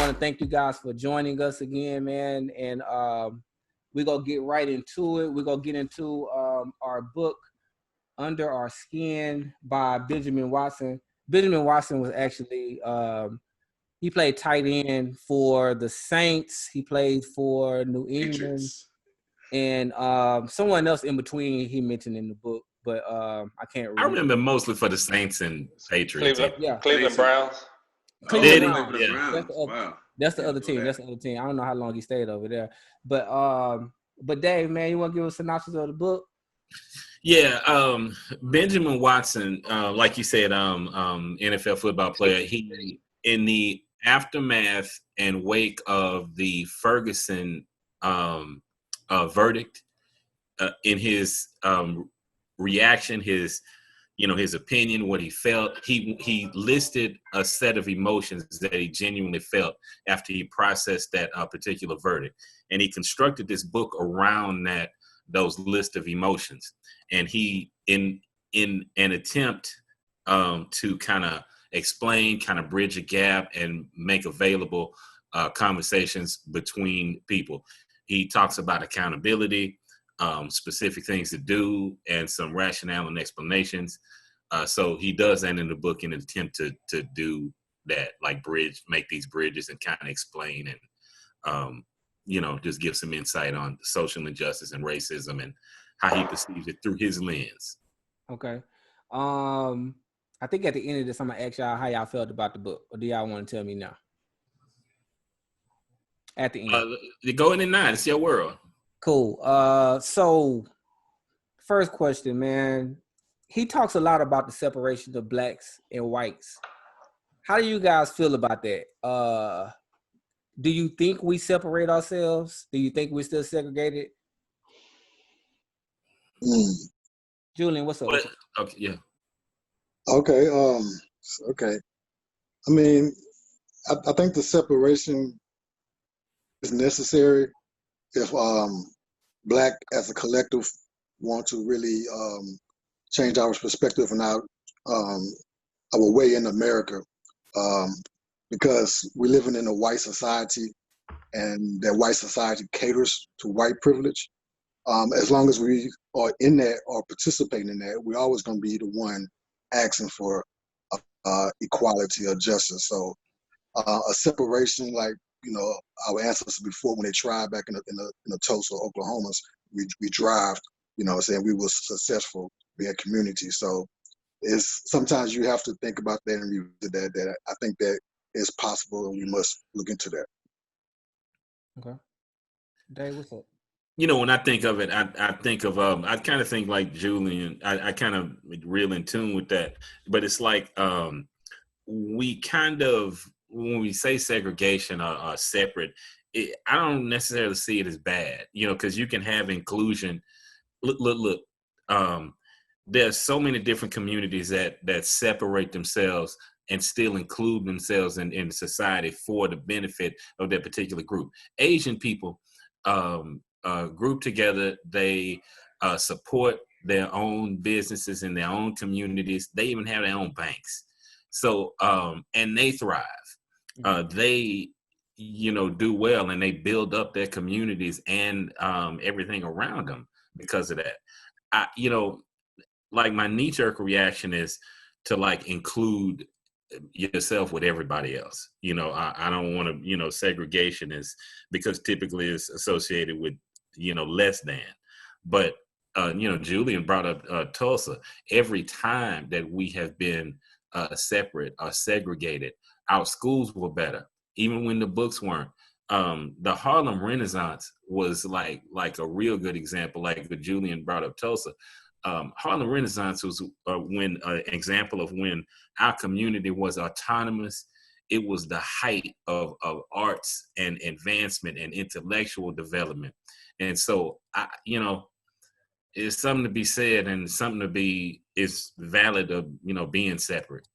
want to thank you guys for joining us again, man. And we're going to get right into it. We're going to get into our book, Under Our Skin by Benjamin Watson. Benjamin Watson was actually, he played tight end for the Saints. He played for New England. And someone else in between he mentioned in the book, but I can't remember. I remember mostly for the Saints and Patriots. Cleveland Browns. Cleveland Browns. Yeah. That's the other team. That's the other team. I don't know how long he stayed over there. But Dave, man, you want to give us a synopsis of the book? Yeah, Benjamin Watson, like you said, NFL football player. He, in the aftermath and wake of the Ferguson verdict, in his reaction, his opinion, what he felt, he listed a set of emotions that he genuinely felt after he processed that particular verdict, and he constructed this book around those list of emotions. And he, in an attempt to kind of explain, kind of bridge a gap and make available conversations between people, he talks about accountability, specific things to do, and some rationale and explanations. So he does that in the book in an attempt to do that, like make these bridges and kind of explain and, just give some insight on social injustice and racism and how he perceives it through his lens. Okay. I think at the end of this, I'm going to ask y'all how y'all felt about the book, or do y'all want to tell me now? At the end. Go in and not. It's your world. Cool. So first question, man. He talks a lot about the separation of blacks and whites. How do you guys feel about that? Do you think we separate ourselves? Do you think we're still segregated? Julian, what's up? Okay, yeah. Okay. Okay. I mean, I think the separation is necessary if Black as a collective want to really change our perspective and our way in America, because we're living in a white society, and that white society caters to white privilege. As long as we are in that or participating in that, we're always going to be the one asking for equality or justice. So a separation, like our ancestors before, when they tried back in the Tulsa, Oklahoma, we drived. We were successful being a community. So it's sometimes you have to think about that and revisit that. That I think that is possible, and we must look into that. Okay, Dave, what's up? When I think of it, I think of I kind of think like Julian. I kind of real in tune with that, but it's like we kind of, when we say segregation or separate, I don't necessarily see it as bad, because you can have inclusion. Look. There's so many different communities that separate themselves and still include themselves in society for the benefit of that particular group. Asian people group together. They support their own businesses in their own communities. They even have their own banks. So, and they thrive. They, do well, and they build up their communities and everything around them because of that. Like my knee-jerk reaction is to like include yourself with everybody else. I don't want to, segregation is because typically it's associated with, less than. But, Julian brought up Tulsa. Every time that we have been separate or segregated, our schools were better, even when the books weren't. The Harlem Renaissance was like a real good example, like what Julian brought up Tulsa. Harlem Renaissance was when an example of when our community was autonomous. It was the height of arts and advancement and intellectual development. And so, it's something to be said and something to be, it's valid of, being separate,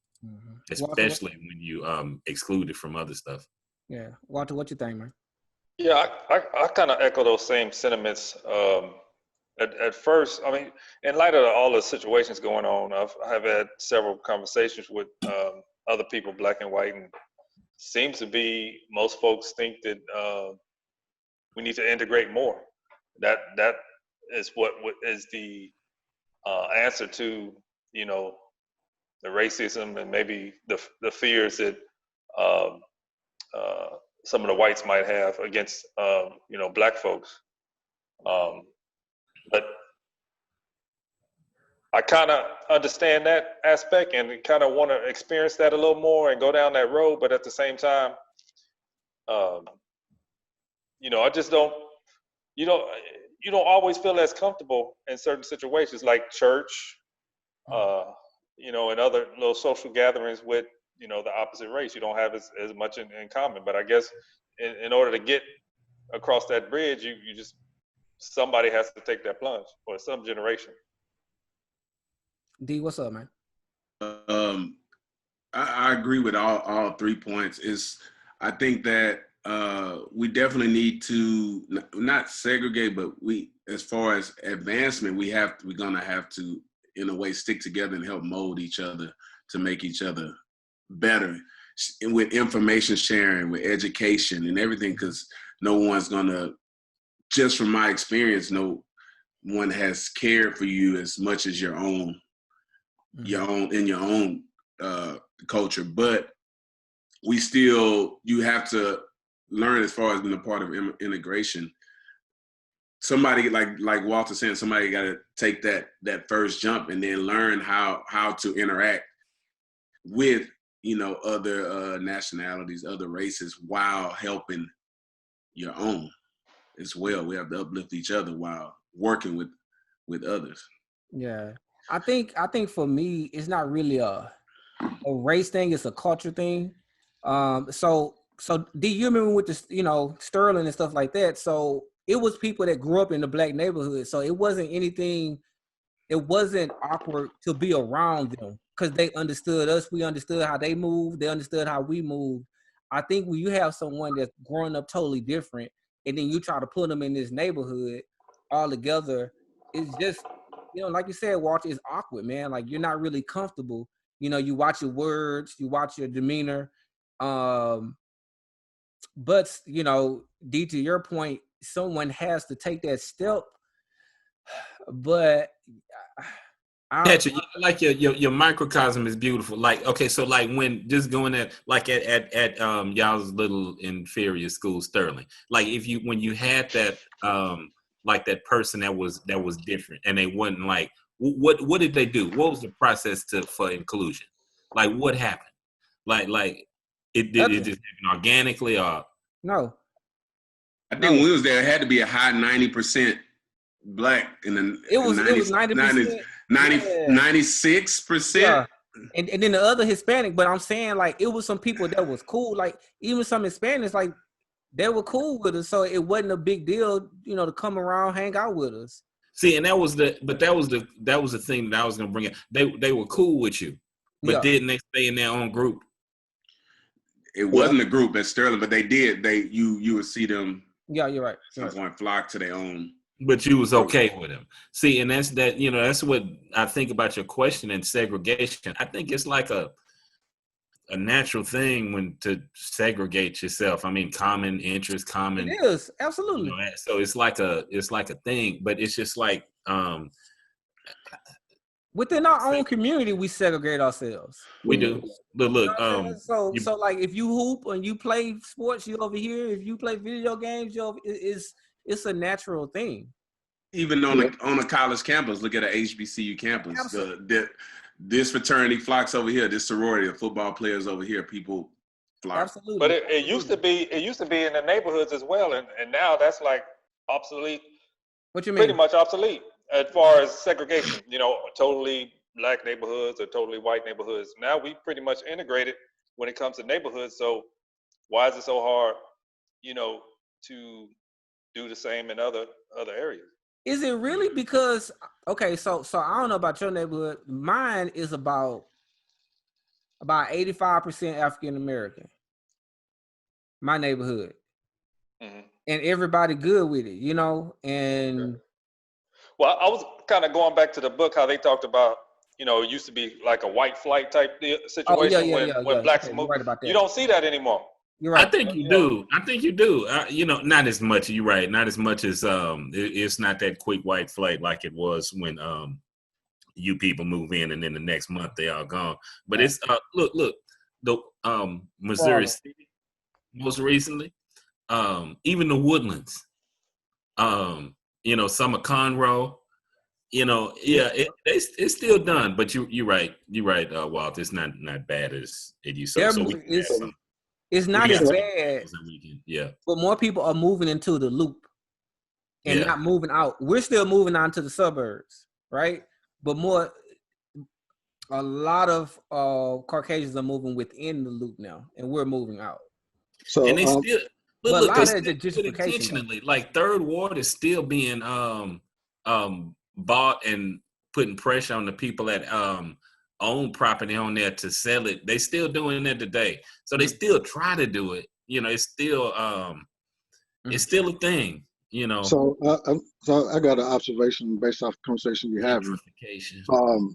especially when you exclude it from other stuff. Yeah. Walter, what you think, man? Yeah, I kind of echo those same sentiments. At first, I mean, in light of all the situations going on, I have had several conversations with other people, Black and white, and seems to be most folks think that we need to integrate more. That is what is the answer to, you know, the racism and maybe the fears that um, some of the whites might have against you know, black folks. But I kind of understand that aspect and kind of want to experience that a little more and go down that road. But at the same time, you know, I just don't. You know, you don't always feel as comfortable in certain situations, like church, you know, and other little social gatherings with, you know, the opposite race. You don't have as much in common. But I guess in order to get across that bridge, you just, somebody has to take that plunge, or some generation. D, what's up, man? I agree with all 3 points. I think that we definitely need to not segregate, but as far as advancement, we're gonna have to, in a way, stick together and help mold each other to make each other better, and with information sharing, with education and everything, because no one's gonna, just from my experience, no one has cared for you as much as your own culture. But you have to learn, as far as being a part of integration. Somebody, like Walter saying, somebody got to take that first jump and then learn how to interact with, you know, other nationalities, other races, while helping your own as well. We have to uplift each other while working with others. Yeah, I think for me, it's not really a race thing; it's a culture thing. So D, you remember with the, you know, Sterling and stuff like that. So it was people that grew up in the black neighborhood. So it wasn't anything. It wasn't awkward to be around them because they understood us. We understood how they moved. They understood how we moved. I think when you have someone that's growing up totally different, and then you try to put them in this neighborhood all together, it's just, you know, like you said, Walter, it's awkward, man. Like, you're not really comfortable. You know, you watch your words, you watch your demeanor. But, you know, D, to your point, someone has to take that step. But Patrick, like your microcosm is beautiful. Like, okay, so like when just going at like at y'all's little inferior school, Sterling. Like, when you had that like that person that was different, and they wasn't like, what did they do? What was the process for inclusion? Like, what happened? Like it just happen organically, or no? I think when we was there, it had to be a high 90% black, and then it was 90%. 96%. Yeah. And then the other Hispanic, but I'm saying, like, it was some people that was cool, like even some Hispanics, like, they were cool with us, so it wasn't a big deal, you know, to come around, hang out with us. See, and that was the thing that I was gonna bring up. They were cool with you, but didn't they stay in their own group? It wasn't a group at Sterling, but they did. You would see them. Yeah, you're right. Some point flock to their own. But you was okay with them. See, and that's what I think about your question and segregation. I think it's like a natural thing when to segregate yourself. I mean, common interest, common. It is, absolutely. You know, so it's like a thing, but it's just like within our own community, we segregate ourselves. We do. But look, so like, if you hoop and you play sports, you over here. If you play video games, it's a natural thing. Even on a college campus, look at an HBCU campus. This fraternity flocks over here. This sorority, the football players over here. People flock. Absolutely. But it used to be in the neighborhoods as well, and now that's like obsolete. What you mean? Pretty much obsolete as far as segregation. You know, totally black neighborhoods or totally white neighborhoods. Now we pretty much integrated when it comes to neighborhoods. So why is it so hard, you know, to do the same in other areas? Is it really? Because, okay, so I don't know about your neighborhood. Mine is about 85% African American. My neighborhood. Mm-hmm. And everybody good with it, you know? And sure. Well, I was kind of going back to the book, how they talked about, you know, it used to be like a white flight type situation when blacks moved. Right about that. You don't see that anymore. You're I right. think you do. I think you do. You know, not as much. You're right. Not as much as it's not that quick white flight like it was when you people move in and then the next month they are gone. But it's look the Missouri City most recently, even the Woodlands, you know, some of Conroe. You know, yeah, it's still done, but you're right. You're right, Walt. It's not bad as it used to. So we It's, got some. it's We not got as some bad, weekend. Yeah. but more people are moving into the loop and Yeah. not moving out. We're still moving on to the suburbs, right? But a lot of Caucasians are moving within the loop now, and we're moving out. And So they still But a look, they lot of still it's do it gentrification, though. intentionally. Like Third Ward is still being bought and putting pressure on the people that own property on there to sell it. They still doing that today. So they still try to do it. You know, it's still a thing, you know. so I got an observation based off the conversation you're having. Gentrification.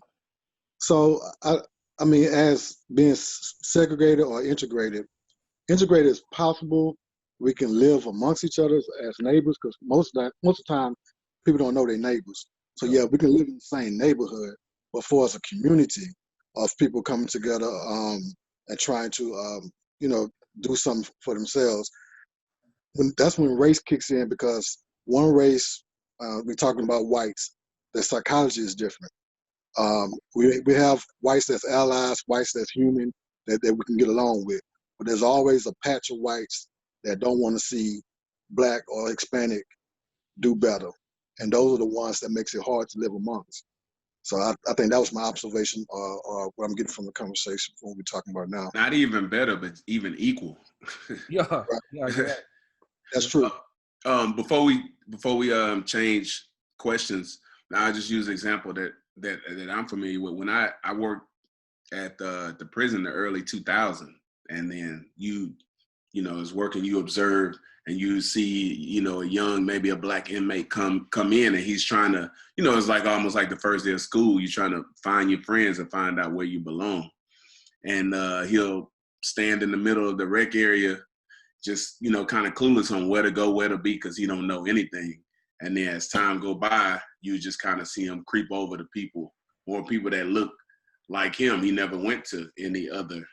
So I mean, as being segregated or integrated is possible. We can live amongst each other as neighbors because most of the time people don't know their neighbors. So yeah, we can live in the same neighborhood, but for us a community of people coming together and trying to you know, do something for themselves. That's when race kicks in, because one race, we're talking about whites, their psychology is different. We have whites that's allies, whites that's human, that we can get along with. But there's always a patch of whites that don't want to see black or Hispanic do better. And those are the ones that makes it hard to live amongst. So I think that was my observation, or what I'm getting from the conversation from what we're talking about now. Not even better, but even equal. Yeah, Right. yeah, you're right. That's true. Before we change questions, now I just use an example that I'm familiar with. When I worked at the prison in the early 2000s, and then you know, is working, you observe and you see, you know, a young, maybe a black inmate come in, and he's trying to, you know, it's like almost like the first day of school, you're trying to find your friends and find out where you belong. And he'll stand in the middle of the rec area, just, you know, kind of clueless on where to go, where to be, because he don't know anything. And then as time go by, you just kind of see him creep over to people, or people that look like him. He never went to any other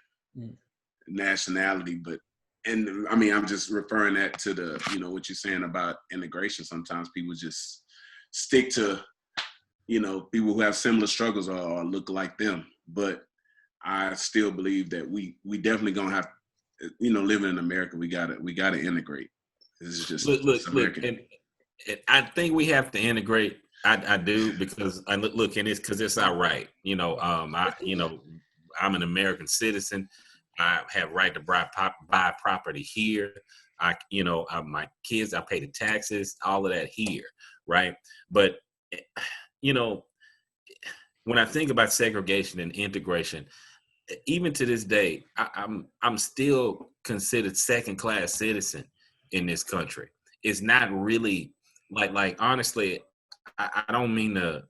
nationality, and I mean, I'm just referring that to the, you know, what you're saying about integration. Sometimes people just stick to, you know, people who have similar struggles or look like them. But I still believe that we definitely gonna have, you know, living in America, we gotta integrate. This is just Look, American. and I think we have to integrate. I do, because I look, and it's because it's our right. You know, I'm an American citizen. I have right to buy property here. My kids, I pay the taxes, all of that here, right? But you know, when I think about segregation and integration, even to this day, I'm still considered second-class citizen in this country. It's not really like honestly, I don't mean to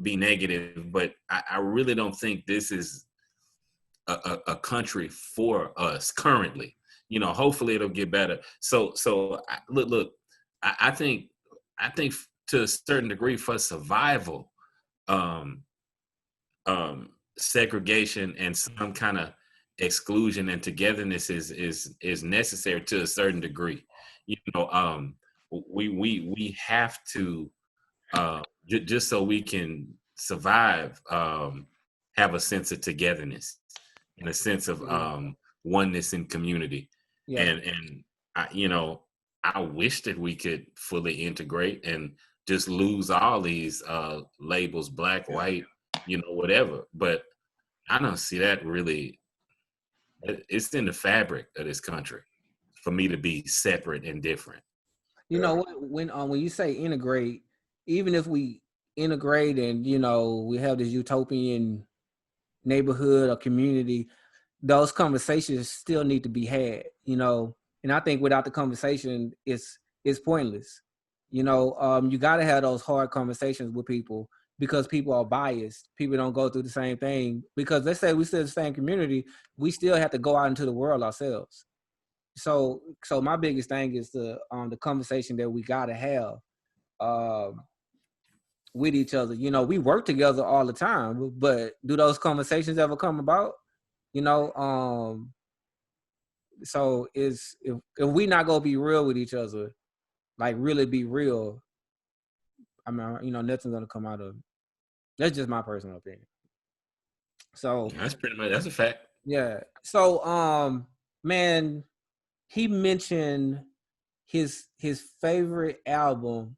be negative, but I really don't think this is a country for us currently. You know, hopefully it'll get better. So look, I think to a certain degree, for survival, um, segregation and some kind of exclusion and togetherness is necessary to a certain degree. You know, we have to just so we can survive, have a sense of togetherness and a sense of oneness in community. Yeah. And I wish that we could fully integrate and just lose all these labels, black, white, whatever. But I don't see that really. It's in the fabric of this country for me to be separate and different. You know what? When you say integrate, even if we integrate and we have this utopian neighborhood or community, those conversations still need to be had. And I think without the conversation, it's pointless. You got to have those hard conversations with people, because people are biased. People don't go through the same thing. Because let's say we still the same community, we still have to go out into the world ourselves. so my biggest thing is the conversation that we gotta have with each other. You know, we work together all the time, but do those conversations ever come about? You know, so if we not gonna be real with each other, like really be real, I mean, you know, nothing's gonna come out of it. That's just my personal opinion. So that's a fact. Yeah. So man, he mentioned his favorite album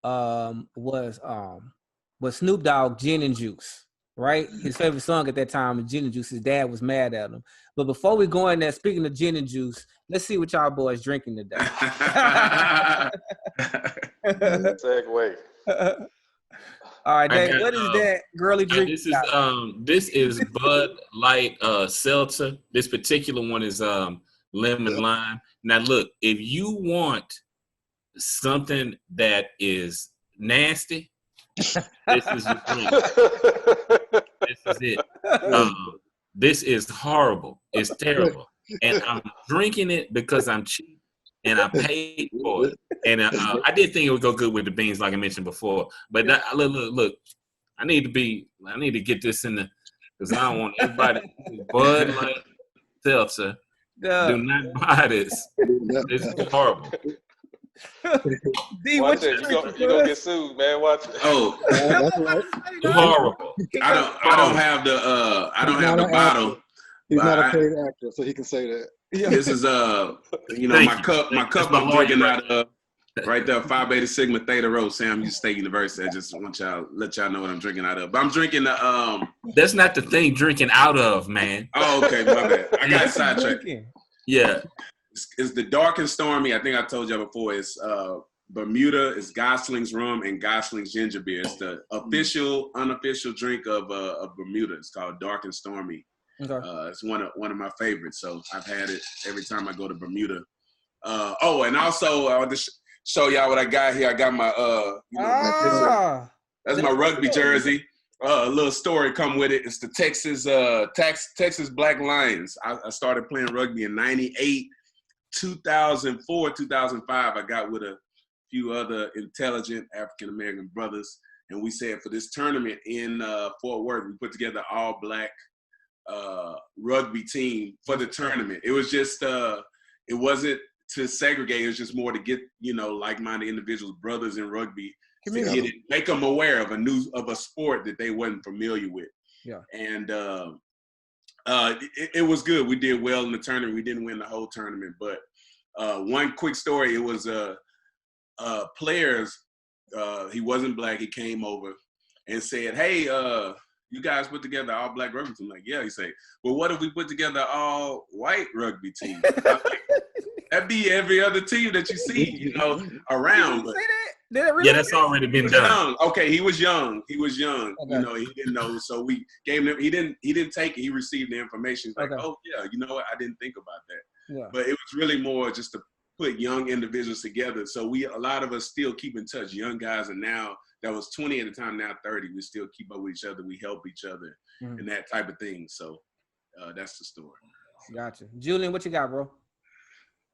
was Snoop Dogg, Gin and Juice, right? His favorite song at that time was Gin and Juice. His dad was mad at him. But before we go in there, speaking of gin and juice, let's see what y'all boys drinking today. Segue. All right, Dave, what is that girly drink? This is Bud Light seltzer. This particular one is lemon lime. Now look, if you want something that is nasty, this is your drink. This is it. This is horrible. It's terrible. And I'm drinking it because I'm cheap and I paid for it. And I did think it would go good with the beans, like I mentioned before. But look, I need to get this in the, because I don't want everybody Bud Light seltzer. Do not buy this. This is horrible. D, watch it. You gonna get sued, man. Watch it. Oh, horrible. I don't have the bottle. He's not a paid actor, so he can say that. This is my cup I'm drinking out of right there, Phi Beta Sigma Theta Rho, Sam Houston State University. I just want let y'all know what I'm drinking out of. But I'm drinking the That's not the thing drinking out of, man. Oh, okay, my bad. I got sidetracked. Yeah. It's the Dark and Stormy. I think I told y'all before. It's Bermuda. It's Gosling's rum and Gosling's ginger beer. It's the official, unofficial drink of Bermuda. It's called Dark and Stormy. Okay. It's one of my favorites. So I've had it every time I go to Bermuda. And also I'll just show y'all what I got here. I got my that's my rugby jersey. A little story come with it. It's the Texas Black Lions. I started playing rugby in '98. 2004, 2005, I got with a few other intelligent African-American brothers, and we said for this tournament in Fort Worth, we put together all black rugby team for the tournament. It was just, it wasn't to segregate, it was just more to get, like-minded individuals, brothers in rugby, make them aware of a sport that they wasn't familiar with. Yeah. And it was good. We did well in the tournament. We didn't win the whole tournament, but one quick story. It was players. He wasn't black. He came over and said, "Hey, you guys put together all black rugby team?" I'm like, yeah. He said, "Well, what if we put together all white rugby team?" That'd be every other team that you see, around. But, yeah, that's already been done. Okay, he was young. Okay. He didn't know. So we gave him. He didn't take it. He received the information. He's like, okay. Oh yeah, you know what? I didn't think about that. Yeah. But it was really more just to put young individuals together. So a lot of us still keep in touch. Young guys, and now that was 20 at the time. Now 30. We still keep up with each other. We help each other, and that type of thing. So that's the story. Gotcha, Julian. What you got, bro?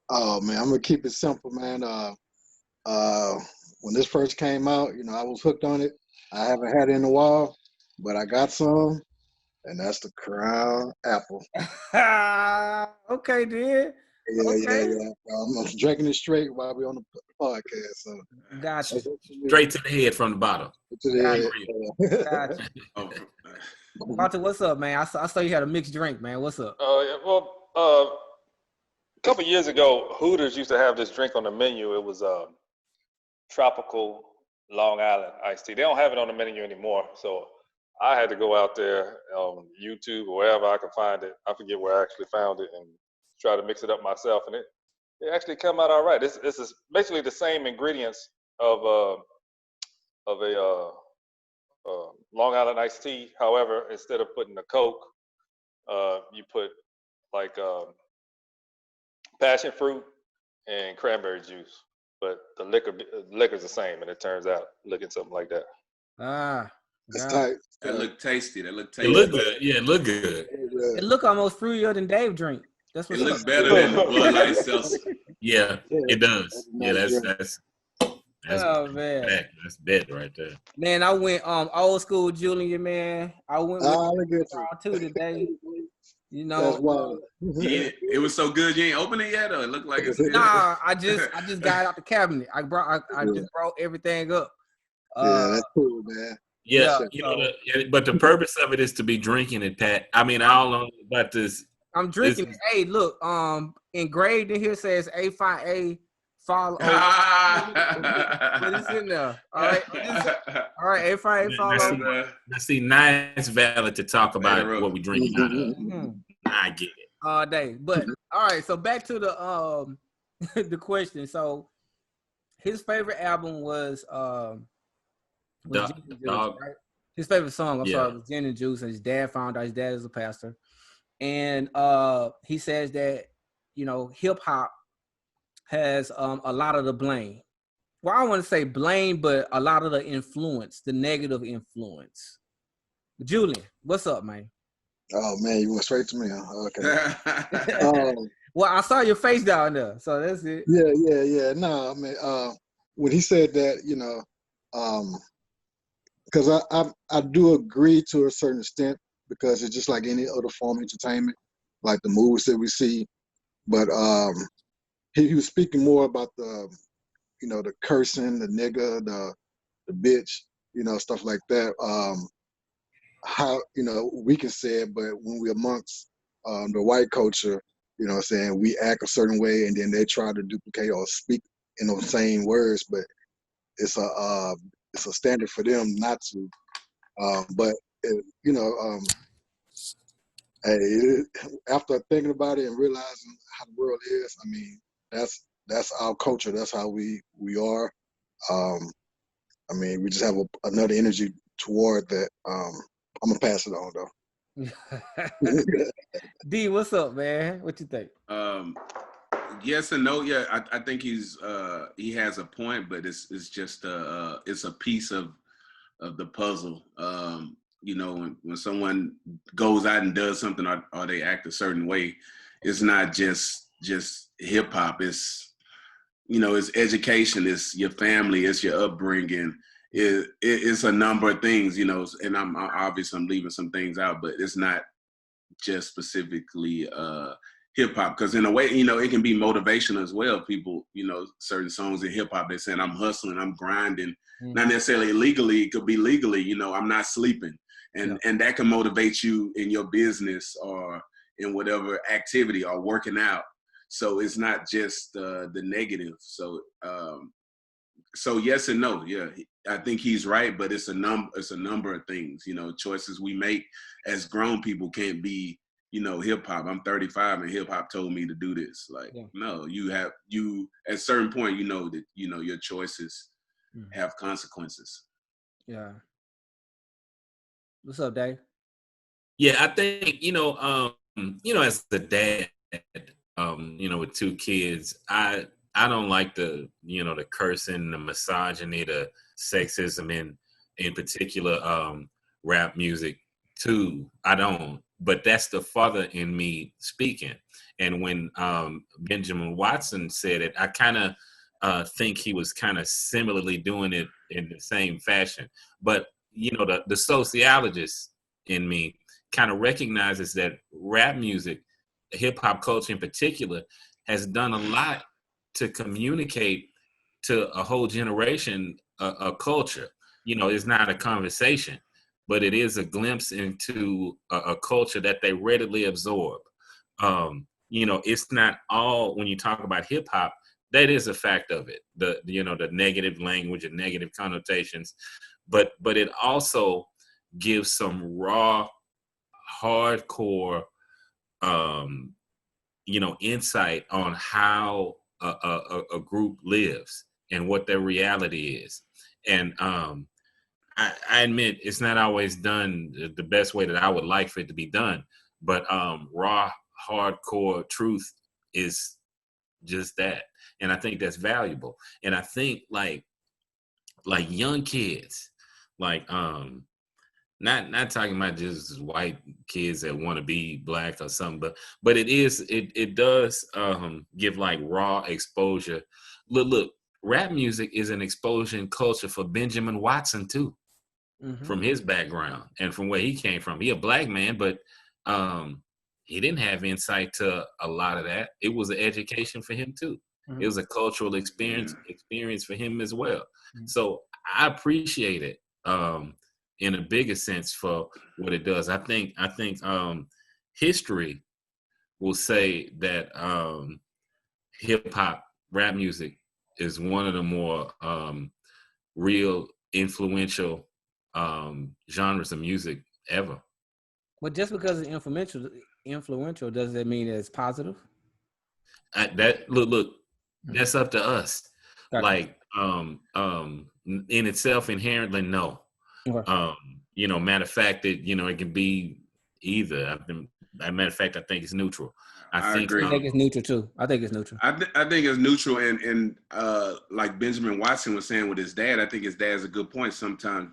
Oh man, I'm gonna keep it simple, man. When this first came out, I was hooked on it. I haven't had it in a while, but I got some, and that's the Crown Apple. Okay, dude. Yeah. I'm drinking it straight while we're on the podcast. So gotcha. Straight to the head from the bottom. To the head. Gotcha. Walter, what's up, man? I saw you had a mixed drink, man. What's up? A couple years ago, Hooters used to have this drink on the menu. It was tropical Long Island iced tea. They don't have it on the menu anymore, so I had to go out there on YouTube or wherever I could find it. I forget where I actually found it and try to mix it up myself, and it actually come out all right. This is basically the same ingredients of a Long Island iced tea. However, instead of putting a Coke, you put like passion fruit and cranberry juice. But the liquor's the same, and it turns out looking something like that. That's tight. That look tasty. It look good. Yeah, it look good. It look almost fruitier than Dave drink. That's It what's looks up. better than Bud Light seltzer. Yeah, it does. Yeah, nice drink. that's Oh man. back. That's bet right there. Man, I went old school Julian, man. I went with Look at you. round two today. You That's know, wild. It was so good you ain't open it yet, or it looked like it's good. nah, I just got out the cabinet. I just brought everything up. Yeah, that's cool, man. Yeah, Yeah, you know, but the purpose of it is to be drinking it, Pat. I mean, I don't know about this. I'm drinking it. Hey, look, engraved in here says A5A follow. But it's in there. All right. All right, A5A follow. Let's see, nice valid to talk about what we're drinking out of. Mm-hmm. I get it. All day. But all right, so back to the the question. So his favorite album was Gin and Juice, right? His favorite song, I'm sorry, was Gin and Juice, and his dad found out. His dad is a pastor. And he says that, you know, hip hop has a lot of the blame. Well, I don't want to say blame, but a lot of the influence, the negative influence. Julian, what's up, man? Oh man, you went straight to me. Huh? Okay. Well, I saw your face down there, so that's it. Yeah. No, I mean, when he said that, you know, because I do agree to a certain extent, because it's just like any other form of entertainment, like the movies that we see. But he was speaking more about the, you know, the cursing, the nigga, the bitch, you know, stuff like that. How, you know, we can say it, but when we're amongst the white culture, you know what I'm saying, we act a certain way, and then they try to duplicate or speak in those same words, but it's a standard for them not to. But you know, after thinking about it and realizing how the world is, I mean, that's our culture. That's how we are. I mean, we just have another energy toward that. I'm gonna pass it on though. D, what's up, man? What you think? Yes and no. Yeah, I think he has a point, but it's just it's a piece of the puzzle. You know, when someone goes out and does something, or they act a certain way, it's not just hip hop. It's, you know, it's education, it's your family, it's your upbringing. It's a number of things, you know, and I'm leaving some things out, but it's not just specifically hip hop, because in a way, you know, it can be motivation as well. People, you know, certain songs in hip hop, they're saying I'm hustling, I'm grinding, not necessarily illegally, it could be legally, you know, I'm not sleeping. And that can motivate you in your business or in whatever activity or working out. So it's not just the negative. So yes and no. Yeah, I think he's right, but it's a number of things. You know, choices we make as grown people can't be, you know, hip hop. I'm 35 and hip hop told me to do this. Like, no, you at a certain point, you know that, you know, your choices have consequences. Yeah. What's up, Dave? Yeah, I think, you know, as the dad, you know, with two kids, I don't like the, you know, the cursing, the misogyny, the sexism in particular rap music too. I don't. But that's the father in me speaking. And when Benjamin Watson said it, I kind of think he was kind of similarly doing it in the same fashion. But, you know, the sociologist in me kind of recognizes that rap music, hip hop culture in particular, has done a lot to communicate to a whole generation a culture. You know, it's not a conversation, but it is a glimpse into a culture that they readily absorb. You know, it's not all, when you talk about hip hop, that is a fact of it. The negative language and negative connotations, but it also gives some raw, hardcore, you know, insight on how a group lives and what their reality is. And I admit it's not always done the best way that I would like for it to be done, but raw, hardcore truth is just that. And I think that's valuable. And I think like young kids, like Not talking about just white kids that want to be black or something, but it does give like raw exposure. Look, rap music is an explosion culture for Benjamin Watson too, from his background and from where he came from. He a black man, but he didn't have insight to a lot of that. It was an education for him too. It was a cultural experience for him as well. So I appreciate it. In a bigger sense for what it does. I think history will say that hip hop rap music is one of the more real influential genres of music ever. But just because it's influential, does that mean it's positive? Look, that's up to us. Gotcha. Like in itself, inherently, no. Okay. Matter of fact, that it can be either. As a matter of fact, I think it's neutral. I agree. I think it's neutral too. I think it's neutral. I think it's neutral, and like Benjamin Watson was saying with his dad, I think his dad's a good point. Sometimes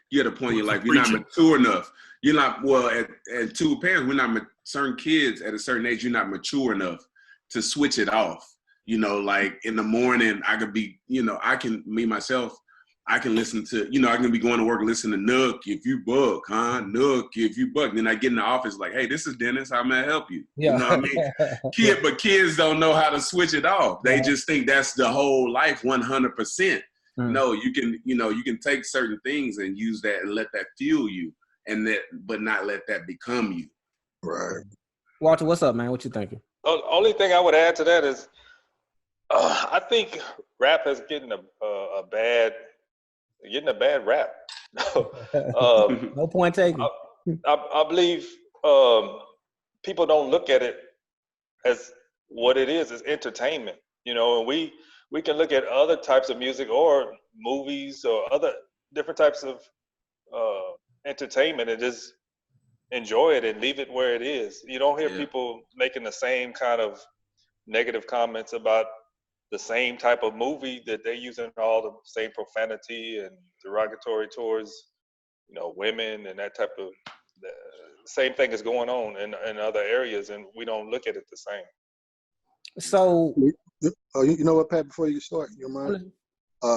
you're at a point in your life you're not mature enough. You're not at two parents. We're not certain kids at a certain age. You're not mature enough to switch it off. Like in the morning, I could be. I can listen to, I can be going to work and listen to Nook, if you buck, huh? Nook, if you buck. Then I get in the office like, hey, this is Dennis. How may I help you? Yeah. You know what I mean? But kids don't know how to switch it off. They just think that's the whole life 100%. No, you can take certain things and use that and let that fuel you, but not let that become you. Right. Walter, what's up, man? What you thinking? The only thing I would add to that is I think rap is getting a bad rap. No point taken. I believe people don't look at it as what it is entertainment, and we can look at other types of music or movies or other different types of entertainment and just enjoy it and leave it where it is. You don't hear people making the same kind of negative comments about the same type of movie that they're using all the same profanity and derogatory towards, women and that type of the same thing is going on in other areas, and we don't look at it the same. So, you know what, Pat? Before you start, your mind,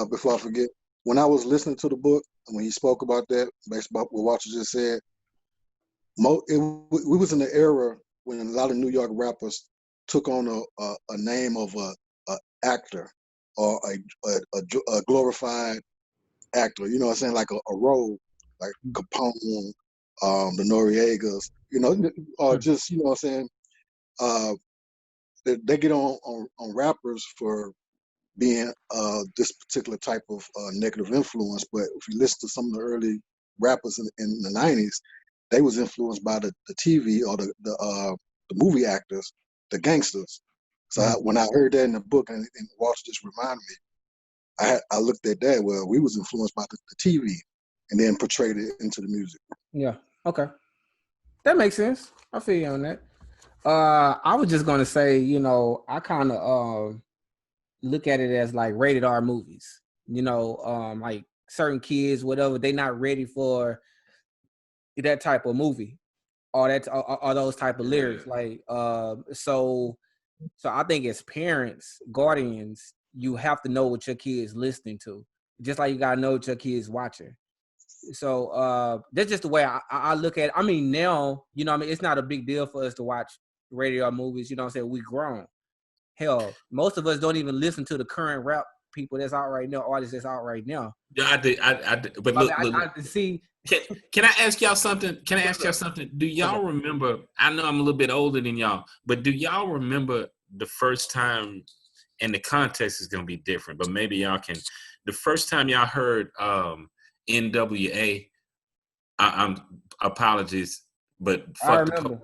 before I forget, when I was listening to the book and when he spoke about that, based about what Walter just said, we was in an era when a lot of New York rappers took on a name of a actor or a glorified actor, you know what I'm saying, like a role, like Capone, the Noriegas, or just, you know what I'm saying, they get on rappers for being this particular type of negative influence. But if you listen to some of the early rappers in the 90s, they was influenced by the TV or the movie actors, the gangsters. So when I heard that in the book, and Walter just reminded me, I looked at that. Well, we was influenced by the TV, and then portrayed it into the music. Yeah. Okay. That makes sense. I feel you on that. I was just gonna say, I kind of look at it as like rated R movies. Like certain kids, whatever, they not ready for that type of movie or those type of lyrics. Like, so I think as parents, guardians, you have to know what your kids listening to, just like you gotta know what your kids watching. So that's just the way I look at it. I mean, now, it's not a big deal for us to watch radio movies. You know what I'm saying? We grown. Hell, most of us don't even listen to the current rap people that's out right now, artists that's out right now. Yeah, I did. But look, I see. Can I ask y'all something? Do y'all remember? I know I'm a little bit older than y'all, but do y'all remember the first time? And the context is going to be different, but maybe y'all can. The first time y'all heard NWA, I'm apologies, but I remember.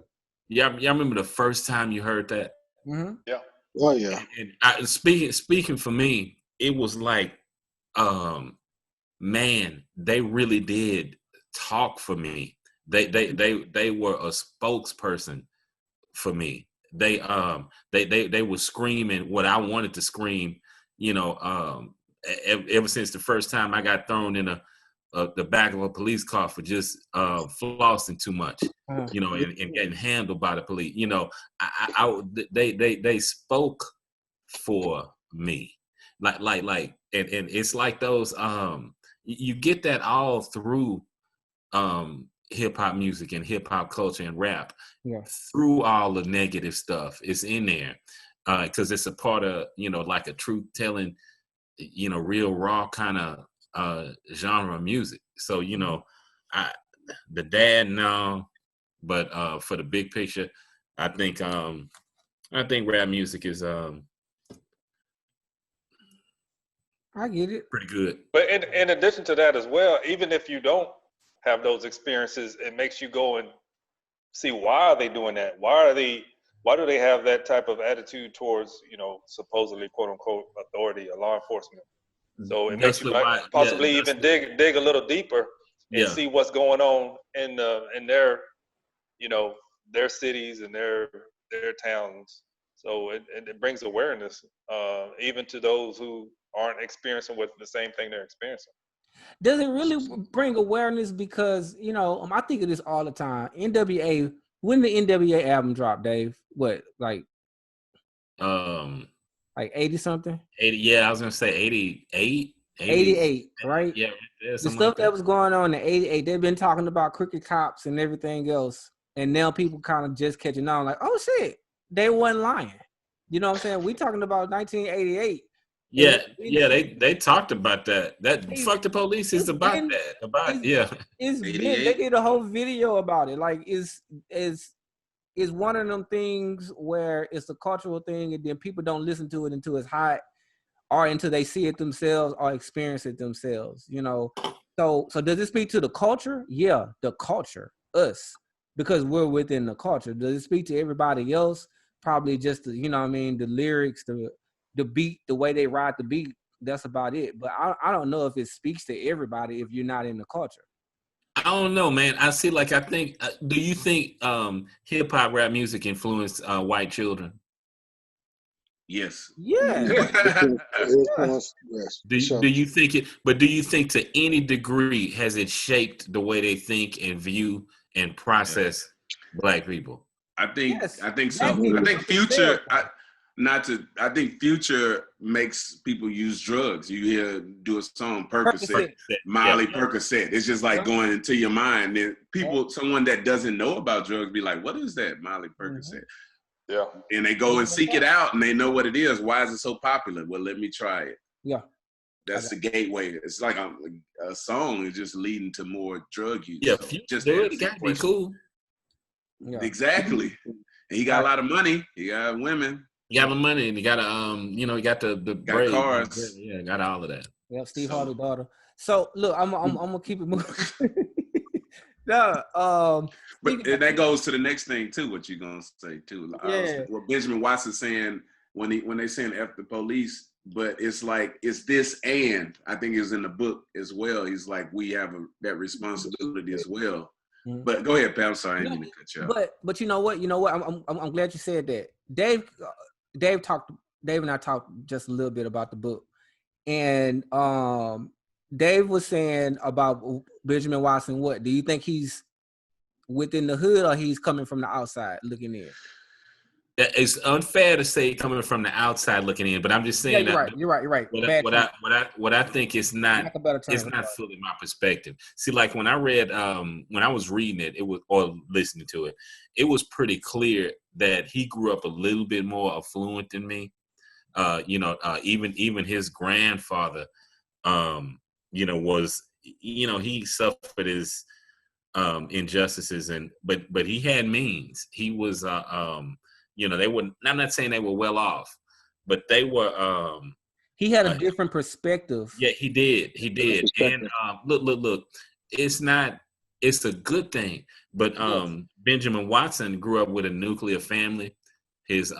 Y'all remember the first time you heard that? Mm-hmm. Yeah. Oh yeah. And speaking for me, it was like, man, they really did talk for me. They were a spokesperson for me. They were screaming what I wanted to scream, ever since the first time I got thrown in the back of a police car for just flossing too much, you know, and getting handled by the police. You know, they spoke for me, and it's like those you get that all through hip hop music and hip hop culture and rap, through all the negative stuff. It's in there because it's a part of, you know, like a truth telling, you know, real raw kind of genre of music. So, you know, the dad, no, but for the big picture, I think rap music is I get it. pretty good. But in addition to that as well, even if you don't have those experiences, it makes you go and see, why are they doing that? Why do they have that type of attitude towards, you know, supposedly quote unquote authority or law enforcement? So it makes you possibly even dig a little deeper and see what's going on in their, you know, their cities and their towns. So it brings awareness even to those who aren't experiencing with the same thing they're experiencing. Does it really bring awareness? Because, you know, I think of this all the time. NWA, when the NWA album dropped, Dave, what, like 80 something? 80, yeah, I was gonna say 88. 88, right? Yeah, the stuff that was going on in 88, they've been talking about crooked cops and everything else. And now people kind of just catching on, like, oh shit, they wasn't lying. You know what I'm saying? We talking about 1988. Yeah, they talked about that. That fuck the police is about that. It's been, they did a whole video about it. Like it's one of them things where it's a cultural thing, and then people don't listen to it until it's hot, or until they see it themselves or experience it themselves. You know, so does it speak to the culture? Yeah, the culture, us, because we're within the culture. Does it speak to everybody else? Probably just the, you know what I mean, the lyrics, the beat, the way they ride the beat. That's about it. But I don't know if it speaks to everybody if you're not in the culture. I don't know, man. I think. Do you think hip hop rap music influenced white children? Yes. Yeah. Yes. Do you think it? But do you think to any degree has it shaped the way they think and view and process Black people? I think so. I think Future. I think Future makes people use drugs. You hear do a song Percocet, Miley Percocet. It's just like going into your mind. And someone that doesn't know about drugs, be like, "What is that, Miley Percocet?" Yeah. And they go and seek it out, and they know what it is. Why is it so popular? Well, let me try it. Yeah. That's the gateway. It's like a song is just leading to more drug use. Yeah, so just it got to be cool. Yeah. Exactly. And he got a lot of money. He got women. You got the money, and you got you got the got cars. Yeah, got all of that. Yeah, Steve Harvey's daughter. So look, I'm gonna keep it moving. No, but that goes to the next thing too. What you gonna say too? What Benjamin Watson saying when they saying F the police, but it's like it's this, and I think it's in the book as well. He's like, we have that responsibility as well. Mm-hmm. But go ahead, Pat. I'm sorry, I didn't mean to cut you off. But you know what? I'm glad you said that. Dave and I talked just a little bit about the book, and Dave was saying about Benjamin Watson. What do you think, he's within the hood or he's coming from the outside looking in? It's unfair to say coming from the outside looking in, but I'm just saying you're right. What I think is not fully my perspective. See, like when I read, when I was reading it, or listening to it, it was pretty clear that he grew up a little bit more affluent than me. Even his grandfather, was, he suffered his injustices, but he had means. He was they were, I'm not saying they were well off, but they were he had a different perspective. Yeah, he did. And look, it's a good thing. But Benjamin Watson grew up with a nuclear family. His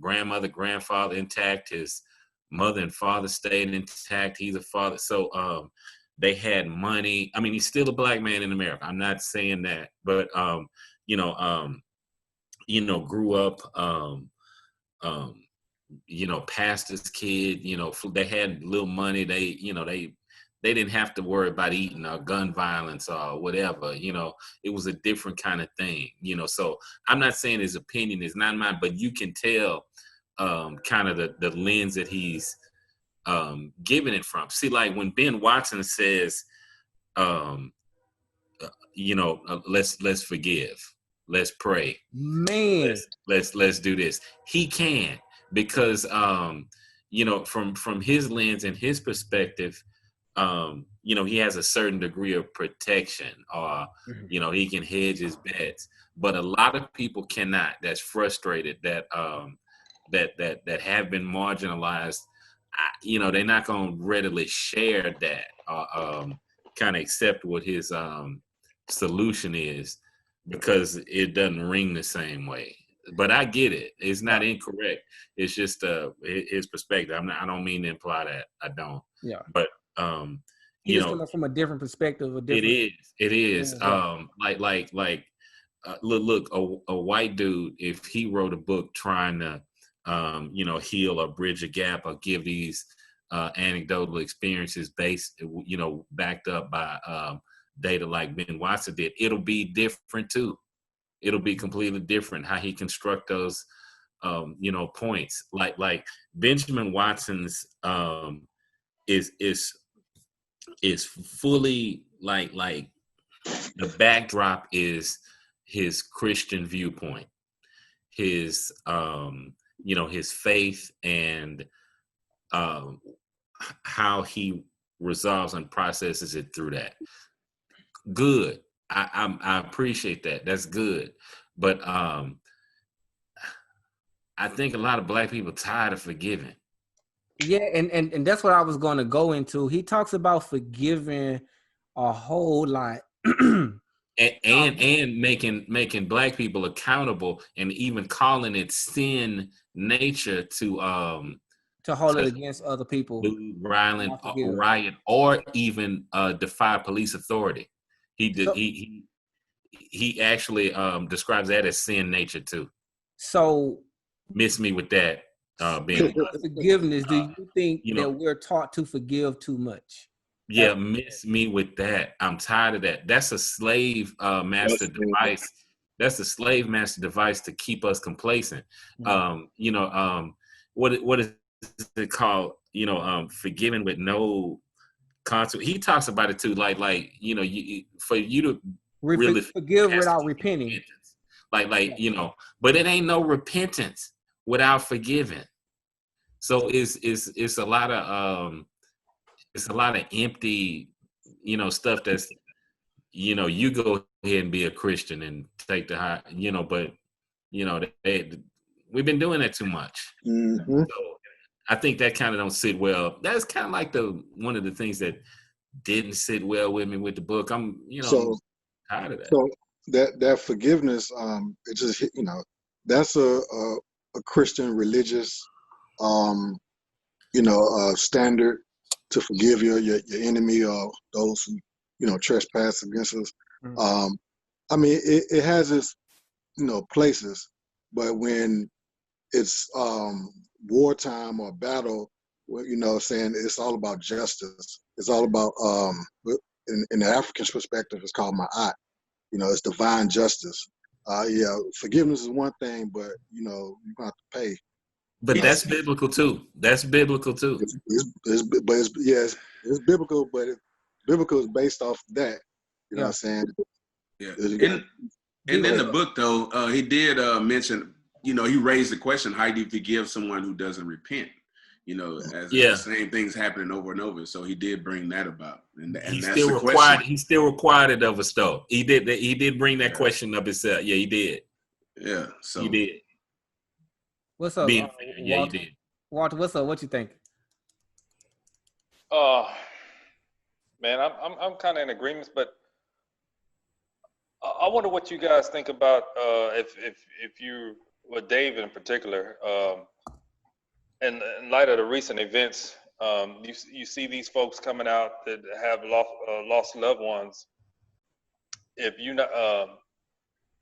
grandmother, grandfather intact, his mother and father stayed intact. He's a father. So they had money. I mean, he's still a Black man in America. I'm not saying that, but grew up, pastor's kid, they had little money. They they didn't have to worry about eating or gun violence or whatever. It was a different kind of thing. So I'm not saying his opinion is not mine, but you can tell kind of the lens that he's giving it from. See, like when Ben Watson says, let's forgive, let's pray, Man, let's do this. He can, because from his lens and his perspective, he has a certain degree of protection, or he can hedge his bets. But a lot of people cannot. That's frustrated. That have been marginalized. They're not going to readily share that, kind of accept what his solution is, because it doesn't ring the same way. But I get it. It's not incorrect. It's just his perspective. I don't mean to imply that. I don't. Yeah. But he's coming from a different perspective. It is. Yeah. Look, a white dude, if he wrote a book trying to heal or bridge a gap or give these anecdotal experiences based, backed up by data like Ben Watson did, it'll be different too. It'll be completely different how he construct those points. Like Benjamin Watson's is fully like the backdrop is his Christian viewpoint, his his faith, and how he resolves and processes it through that. Good. I appreciate that. That's good. But I think a lot of Black people tired of forgiving. Yeah, and that's what I was going to go into. He talks about forgiving a whole lot. and making Black people accountable, and even calling it sin nature to hold it against other people, riot, or even defy police authority. He actually describes that as sin nature too. So miss me with that. Forgiveness. Do you think that we're taught to forgive too much? Yeah, miss me with that. I'm tired of that. That's a slave master device. That's a slave master device to keep us complacent. Mm-hmm. What is it called? Forgiving with no consequence. He talks about it too. Like for you to really forgive without repenting. But it ain't no repentance without forgiving. So it's a lot of empty, stuff that's, you go ahead and be a Christian and take the high, but we've been doing that too much. Mm-hmm. So I think that kind of don't sit well. That's kind of like one of the things that didn't sit well with me with the book. I'm, tired of that. So that forgiveness, it just, that's a Christian religious, standard to forgive your enemy or those who, trespass against us. Mm-hmm. I mean, it has its, places, but when it's wartime or battle, saying it's all about justice. It's all about, in the African perspective, it's called ma'at. It's divine justice. Forgiveness is one thing, but you have to pay. But that's biblical too. That's biblical too. It's biblical, but biblical is based off that. You know what I'm saying? Yeah. And in the book, though, he did mention, he raised the question: how do you forgive someone who doesn't repent? As the same things happening over and over. So he did bring that about, and he's that's still the required. question. He still required it of us, though. He did bring that question up himself. Yeah, he did. Yeah, so he did. What's up, Walter? Yeah, he did. Walter, what's up? What you think? Man, I'm kind of in agreement, but I wonder what you guys think about if you, well, Dave in particular, in light of the recent events, you see these folks coming out that have lost loved ones. If you're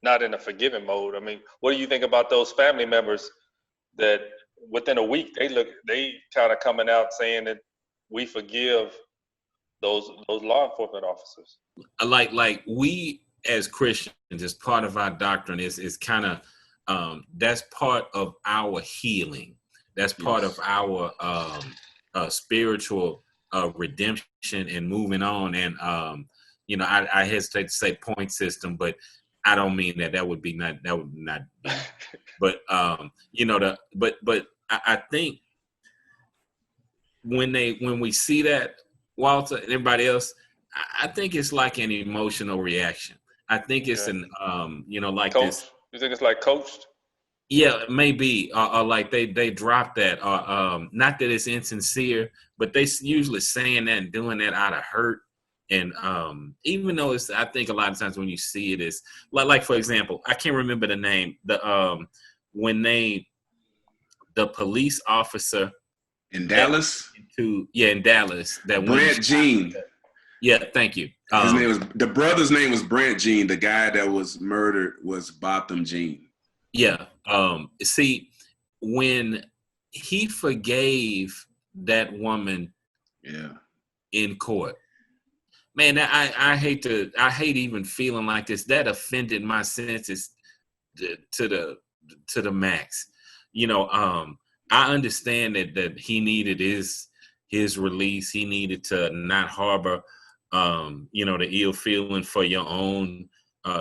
not in a forgiving mode, I mean, what do you think about those family members that within a week they kind of coming out saying that we forgive those law enforcement officers. Like we as Christians, as part of our doctrine, is kind of that's part of our healing. That's part of our spiritual redemption and moving on. And I hesitate to say point system, but I don't mean that. That would not be. But but I think when we see that, Walter and everybody else, I think it's like an emotional reaction. I think it's an like Coach? this. You think it's like coached? Yeah, maybe, or like they drop that, or not that it's insincere, but they usually saying that and doing that out of hurt. And even though I think a lot of times when you see it, is like for example, I can't remember the name. The police officer in Dallas. In Dallas, that Brant Jean. Yeah, thank you. His name was the brother's name was Brant Jean. The guy that was murdered was Botham Jean. Yeah. See, when he forgave that woman, in court, man, I hate even feeling like this. That offended my senses to the max. I understand that he needed his release. He needed to not harbor, the ill feeling for your own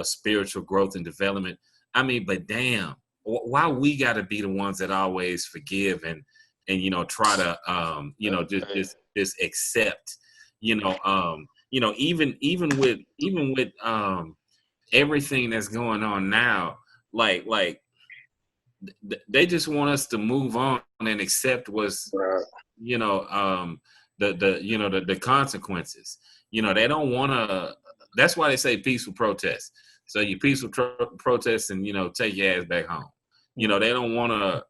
spiritual growth and development. I mean, but damn, why we got to be the ones that always forgive and try to just accept, even with everything that's going on now, like they just want us to move on and accept what's the consequences. They don't want to. That's why they say peaceful protest. So you peaceful protest and take your ass back home. They don't want to.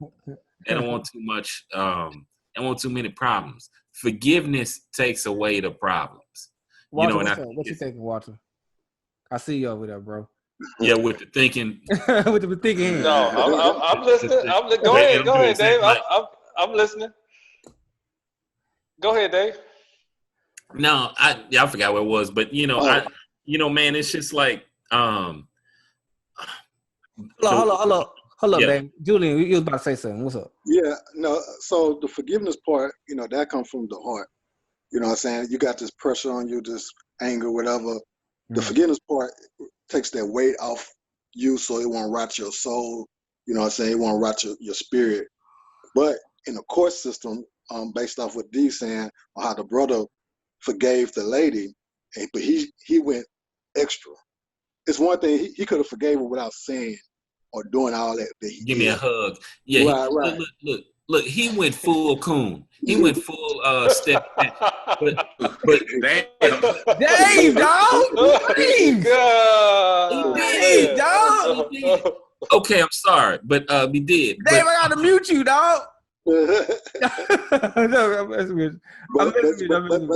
They don't want too much. They don't want too many problems. Forgiveness takes away the problems. Walter, what you thinking, Walter? I see you over there, bro. Yeah, with the thinking. With the thinking. No, I'm listening. Go ahead, Dave. I'm listening. Go ahead, Dave. No, I forgot what it was, but man, it's just like Hold on, man. Julian, you was about to say something. What's up? Yeah, no. So the forgiveness part, that comes from the heart. You know what I'm saying? You got this pressure on you, this anger, whatever. The forgiveness part takes that weight off you, so it won't rot your soul. You know what I'm saying? It won't rot your spirit. But in the court system, based off what Dee's saying, on how the brother forgave the lady, but he went extra. It's one thing he could have forgave her without saying or doing all that. Give me a hug. Yeah, right. Look. He went full coon. He went full step. But Dave, dog. Dave, dog. He did. Okay, I'm sorry, but we did. Dave, I gotta mute you, dog. But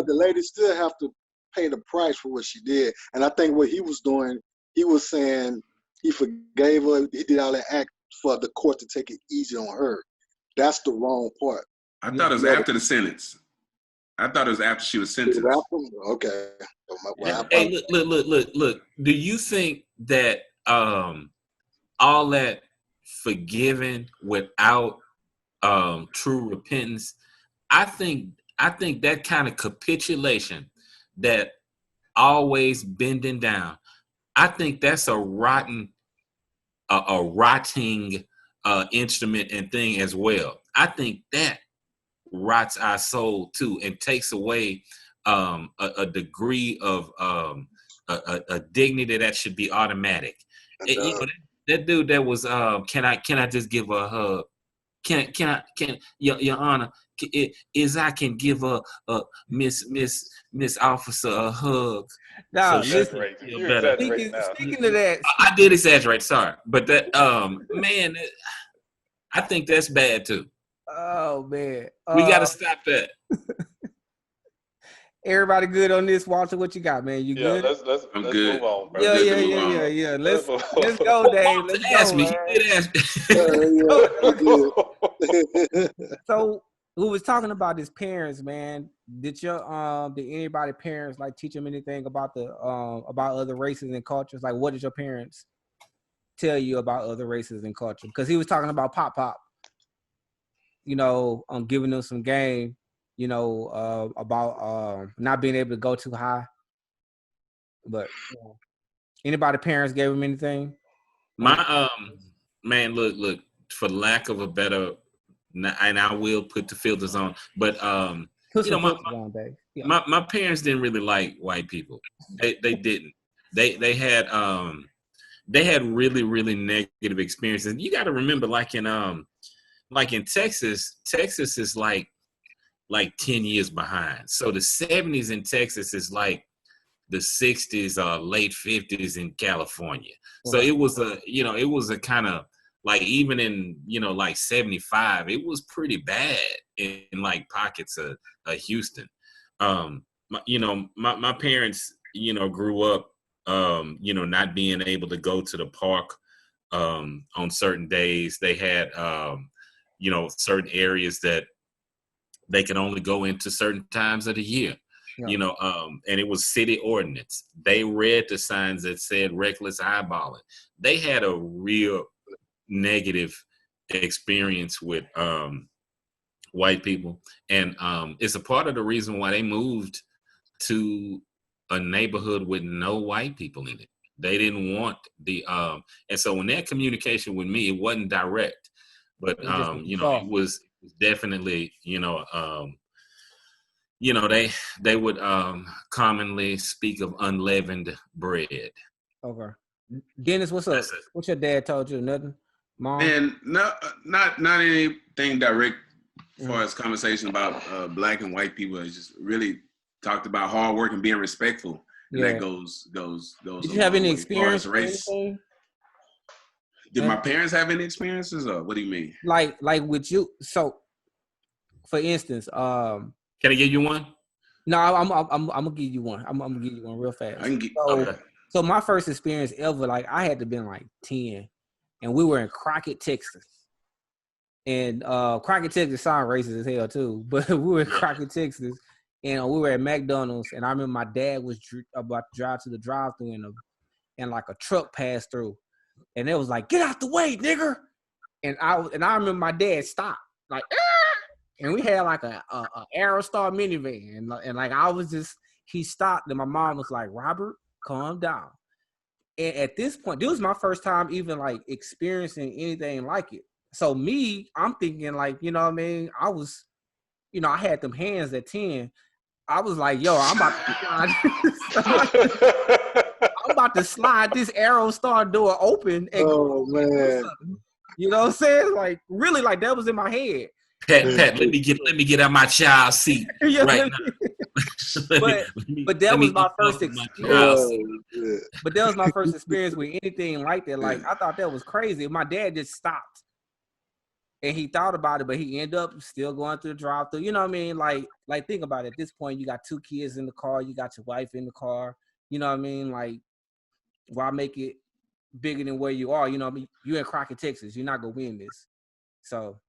the lady still have to pay the price for what she did. And I think what he was doing, he was saying he forgave her. He did all that act for the court to take it easy on her. That's the wrong part. I thought it was after the sentence. I thought it was after she was sentenced. Okay. Hey, look. Do you think that all that forgiving without true repentance, I think that kind of capitulation, that always bending down, I think that's a rotting instrument and thing as well. I think that rots our soul too and takes away a degree of a dignity that should be automatic. That dude that was can I just give her a hug? Can Your Honor, I can give a Miss Officer a hug. No, so listen. Speaking to that, I did exaggerate. Sorry, but that man, I think that's bad too. Oh man, we got to stop that. Everybody good on this, Walter? What you got, man? You good? Let's good. Move on, bro. Yeah. Let's go, Dave. Let's ask go, me. man. He did ask me. So who was talking about his parents, man. Did anybody parents like teach him anything about about other races and cultures? Like, what did your parents tell you about other races and culture? Because he was talking about Pop, giving them some game, about not being able to go too high. But anybody parents gave him anything? My man, look, for lack of a better, and I will put the filters on, but my parents didn't really like white people. They didn't. They had really, really negative experiences. You got to remember, like in Texas is like 10 years behind. So the 70s in Texas is like the 60s or late 50s in California. So it was a kind of like, even in, like 75, it was pretty bad in like pockets of Houston. My parents, grew up, not being able to go to the park on certain days. They had, certain areas that they could only go into certain times of the year. Yeah. And it was city ordinance. They read the signs that said reckless eyeballing. They had a real negative experience with white people. And it's a part of the reason why they moved to a neighborhood with no white people in it. They didn't want and so when that communication with me, it wasn't direct, but it was definitely, they would commonly speak of unleavened bread. Okay. Dennis, what's up? What's your dad told you? Nothing? Mom? And not anything direct as far as conversation about black and white people. It's just really talked about hard work and being respectful. And that goes. Did you have any experience with anything? Did my parents have any experiences, or what do you mean? Like with you. So, for instance, can I give you one? No, I'm gonna give you one. I'm gonna give you one real fast. So my first experience ever, like I had to been like 10, and we were in Crockett, Texas. And Crockett, Texas sound racist as hell too, but we were in Crockett, Texas, and we were at McDonald's, and I remember my dad was about to drive to the drive-thru, and like a truck passed through, and it was like, "Get out the way, nigger!" And I remember my dad stopped, like, and we had like a Aerostar minivan, and like he stopped, and my mom was like, "Robert, calm down." And at this point, this was my first time even like experiencing anything like it. So I'm thinking like, you know what I mean? I was, I had them hands at 10. I was like, yo, I'm about to slide this Aerostar door open. And oh man. You know what I'm saying? Like really, like that was in my head. Pat, let me get out my child seat right now. But that was my first experience. But that was my first experience with anything like that. Like I thought that was crazy. My dad just stopped, and he thought about it, but he ended up still going through the drive-thru. You know what I mean? Like think about it. At this point, you got 2 kids in the car. You got your wife in the car. You know what I mean? Like, why make it bigger than where you are? You know what I mean? You're in Crockett, Texas. You're not gonna win this. So.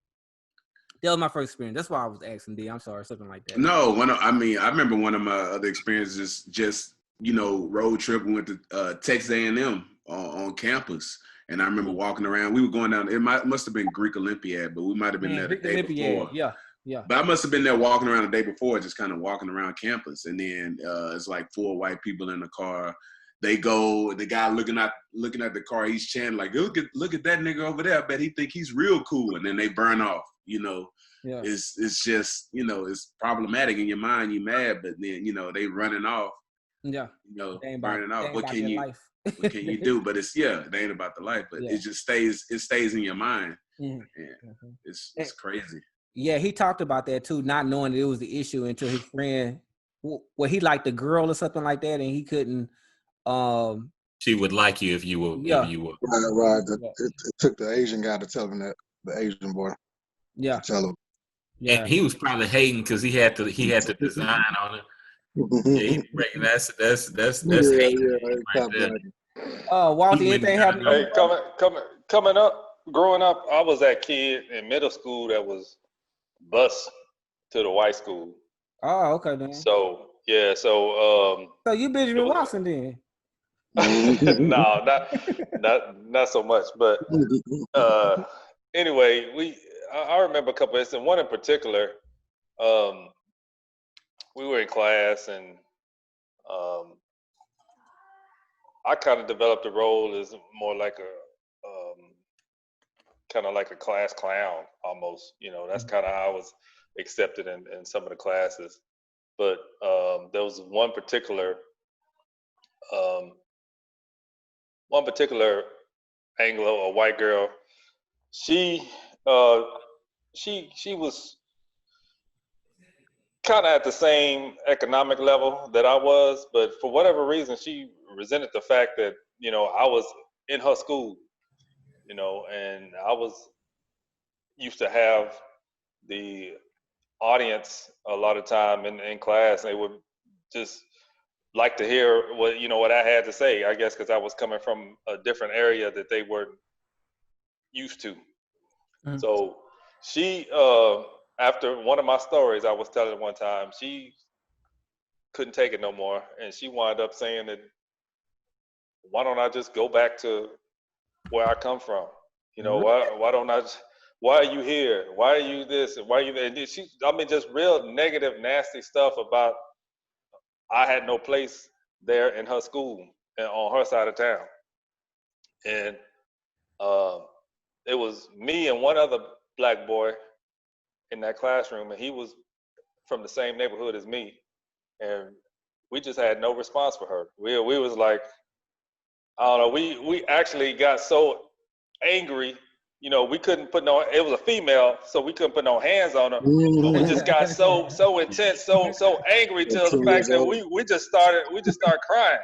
That was my first experience. That's why I was asking D. I'm sorry, something like that. No, I remember one of my other experiences. Just road trip. We went to Texas A&M on campus, and I remember walking around. We were going down. It must have been Greek Olympiad, but we might have been there the day before. Yeah. But I must have been there walking around the day before, just kind of walking around campus, and then it's like 4 white people in the car. They go. The guy looking at the car. He's chanting like, "Look at that nigga over there. I bet he think he's real cool." And then they burn off. Yeah. It's just, it's problematic in your mind. You mad, but then, they running off. Yeah. Burning off. What can you do? But it ain't about the life, but it just stays in your mind. Mm-hmm. And it's crazy. Yeah, he talked about that too, not knowing that it was the issue until his friend, he liked a girl or something like that, and he couldn't. She would like you if you were. Right. It took the Asian guy to tell him that, the Asian boy. Yeah. Tell him. Yeah. And he was probably hating because he had to design on it. Yeah, that's hating. Right there. Walter, anything happening? Hey, coming up, growing up, I was that kid in middle school that was bus to the white school. Oh, okay then. So yeah, so So you Benjamin Watson then? no, not so much. But anyway, I remember a couple instances. One in particular, we were in class, and I kind of developed a role as more like a kind of like a class clown almost. That's kind of how I was accepted in some of the classes. But there was um, one particular Anglo, a white girl. She she was kind of at the same economic level that I was, but for whatever reason, she resented the fact that I was in her school, and I was used to have the audience a lot of time in class. They would just like to hear what I had to say, I guess, because I was coming from a different area that they weren't used to. So she, after one of my stories I was telling one time, she couldn't take it no more, and she wound up saying that, why don't I just go back to where I come from? Why don't I? Why are you here? Why are you this? And why are you there? And she, I mean, just real negative, nasty stuff about I had no place there in her school and on her side of town. And it was me and one other black boy in that classroom, and he was from the same neighborhood as me, and we just had no response for her. We was like, I don't know. We actually got so angry. We couldn't put no. It was a female, so we couldn't put no hands on her. But we just got so intense, so angry to the fact that we just started crying.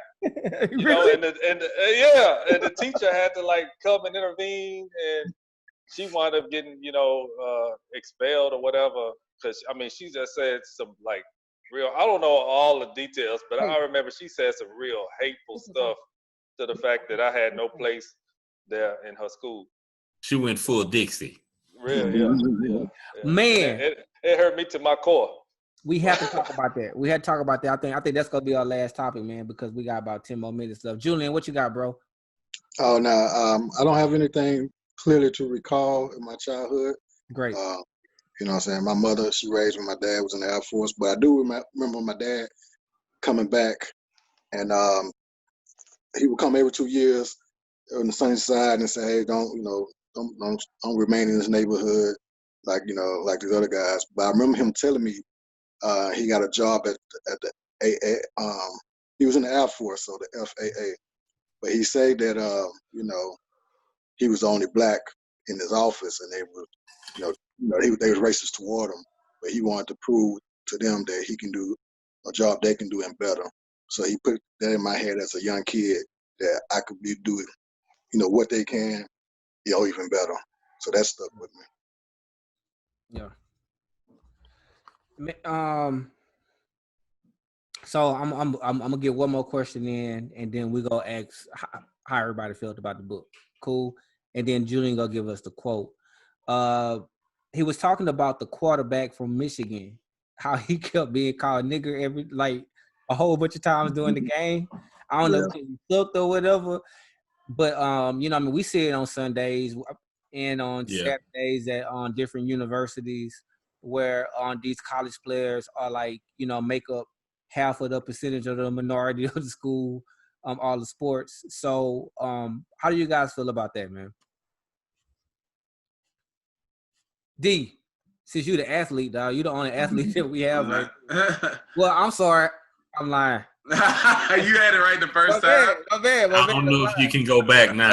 Really? And the teacher had to like come and intervene, and she wound up getting expelled or whatever, because I mean she just said some like real, I don't know all the details, but I remember she said some real hateful stuff to the fact that I had no place there in her school. She went full Dixie. Real, yeah. Man, it hurt me to my core. we have to talk about that. We had to talk about that. I think that's gonna be our last topic, man, because we got about 10 more minutes left. Julian, what you got, bro? Oh no, I don't have anything clearly to recall in my childhood. Great. You know what I'm saying? My mother, she raised me. My dad was in the Air Force, but I do remember my dad coming back, and he would come every 2 years on the sunny side and say, "Hey, don't remain in this neighborhood like like these other guys." But I remember him telling me he got a job at the AA. He was in the Air Force, so the FAA. But he said that he was the only black in his office, and they were they was racist toward him. But he wanted to prove to them that he can do a job they can do and better. So he put that in my head as a young kid that I could be doing what they can, even better. So that stuck with me. Yeah. So I'm gonna get one more question in, and then we go ask how everybody felt about the book. Cool. And then Julian gonna give us the quote. He was talking about the quarterback from Michigan, how he kept being called nigger a whole bunch of times during the game. I don't know if he sucked or whatever, but I mean, we see it on Sundays and on Saturdays on different universities where these college players are make up half of the percentage of the minority of the school, all the sports. So how do you guys feel about that, man? D, since you're the athlete, dog, you're the only athlete that we have, right? Well, I'm sorry, I'm lying. You had it right the first time. My bad. I don't know if you can go back now.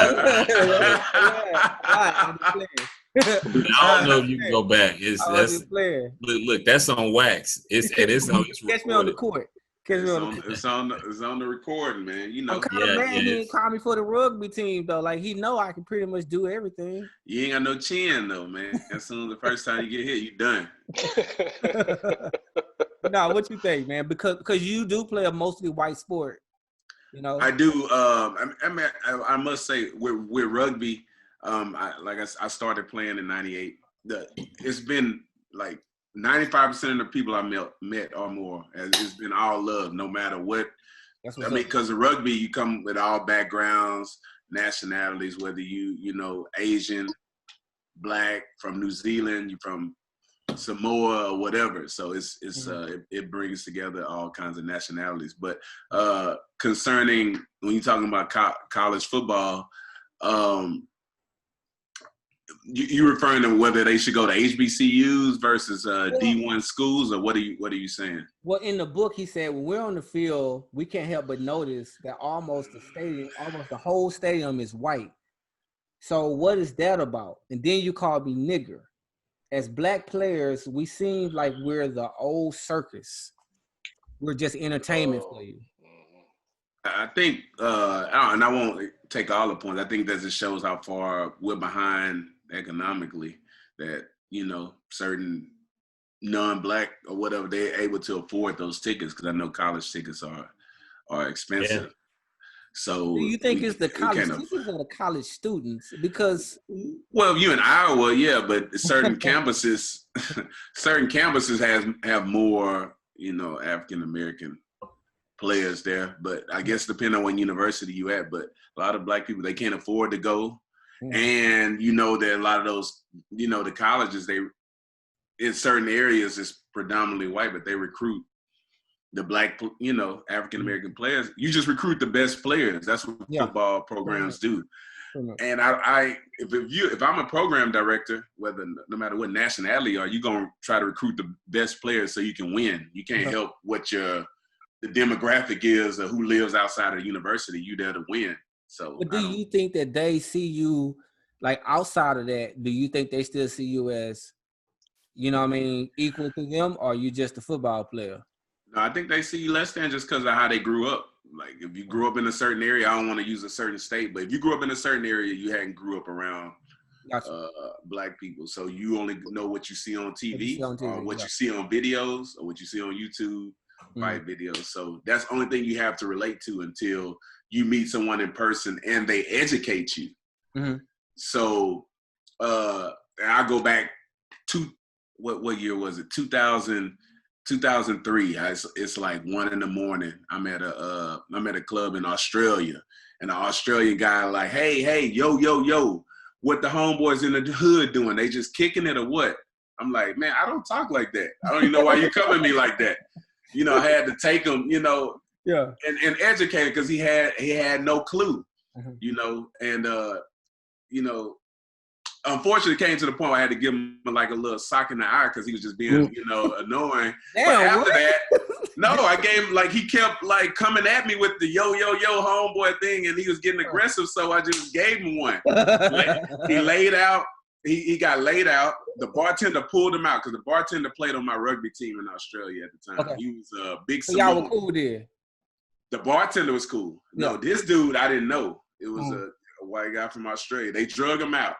I don't know if you can go back. Look, that's on wax. It's on. Catch me on the court. It's on the recording, man. I'm kind of mad he didn't call me for the rugby team though. Like he know I can pretty much do everything. You ain't got no chin though, man. As soon as the first time you get hit, you done. No, what you think, man? Because you do play a mostly white sport. I do. I must say with rugby, I started playing in '98. It's been like 95% of the people I met or more, it's been all love, no matter what. That's what's I mean, up. because of rugby, you come with all backgrounds, nationalities, whether you know, Asian, Black, from New Zealand, you from Samoa or whatever. So it brings together all kinds of nationalities. But concerning when you're talking about college football, you referring to whether they should go to HBCUs versus D1 schools, or what are you saying? Well, in the book, he said when we're on the field, we can't help but notice that almost the whole stadium is white. So what is that about? And then you call me nigger. As Black players, we seem like we're the old circus. We're just entertainment for you. I think, and I won't take all the points. I think that just shows how far we're behind economically, that, you know, certain non-Black or whatever, they're able to afford those tickets, because I know college tickets are expensive. Yeah. So do you think it's the college teachers or the college students? Because well, you in Iowa, yeah, but certain campuses have more, you know, African American players there. But I guess depending on what university you at, but a lot of Black people, they can't afford to go. And you know that a lot of those, you know, the colleges, they in certain areas is predominantly white, but they recruit the Black, you know, African American players. You just recruit the best players. That's what football programs do. And if I'm a program director, whether no matter what nationality you are, you're gonna try to recruit the best players so you can win. You can't help what the demographic is or who lives outside of the university. You there to win. So, but do you think that they see you like outside of that? Do you think they still see you as, you know what I mean, equal to them, or are you just a football player? No, I think they see you less than just because of how they grew up. Like if you grew up in a certain area, I don't want to use a certain state, but if you grew up in a certain area, you hadn't grew up around Black people. So you only know what you see on TV, or what you see on videos, or what you see on YouTube, fight videos. So that's the only thing you have to relate to until you meet someone in person and they educate you. So I go back to what year was it? 2003. It's like 1 a.m. I'm at a club in Australia, and the Australian guy like, hey, yo, what the homeboys in the hood doing? They just kicking it or what? I'm like, man, I don't talk like that. I don't even know why you come at me like that. You know, I had to take him, you know, and educate him, because he had no clue, you know, and you know, unfortunately, it came to the point where I had to give him like a little sock in the eye because he was just being, you know, annoying. Damn, but after that, no, I gave him, like, he kept like coming at me with the yo homeboy thing, and he was getting aggressive, so I just gave him one. He laid out. He got laid out. The bartender pulled him out because the bartender played on my rugby team in Australia at the time. He was a big Samoan. So y'all were cool there. The bartender was cool. No, this dude I didn't know. It was a white guy from Australia. They drug him out.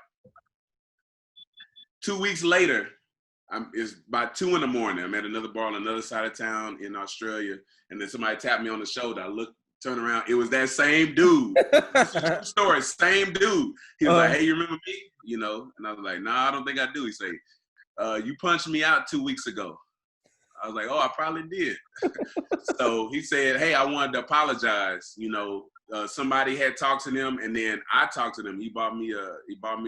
2 weeks later, it's about 2 a.m. I'm at another bar on another side of town in Australia, and then somebody tapped me on the shoulder. I turn around. It was that same dude. This is a true story. Same dude. He was like, "Hey, you remember me?" You know, and I was like, "Nah, I don't think I do." He said, "You punched me out 2 weeks ago." I was like, "Oh, I probably did." So he said, "Hey, I wanted to apologize. You know, somebody had talked to them, and then I talked to them. He bought me a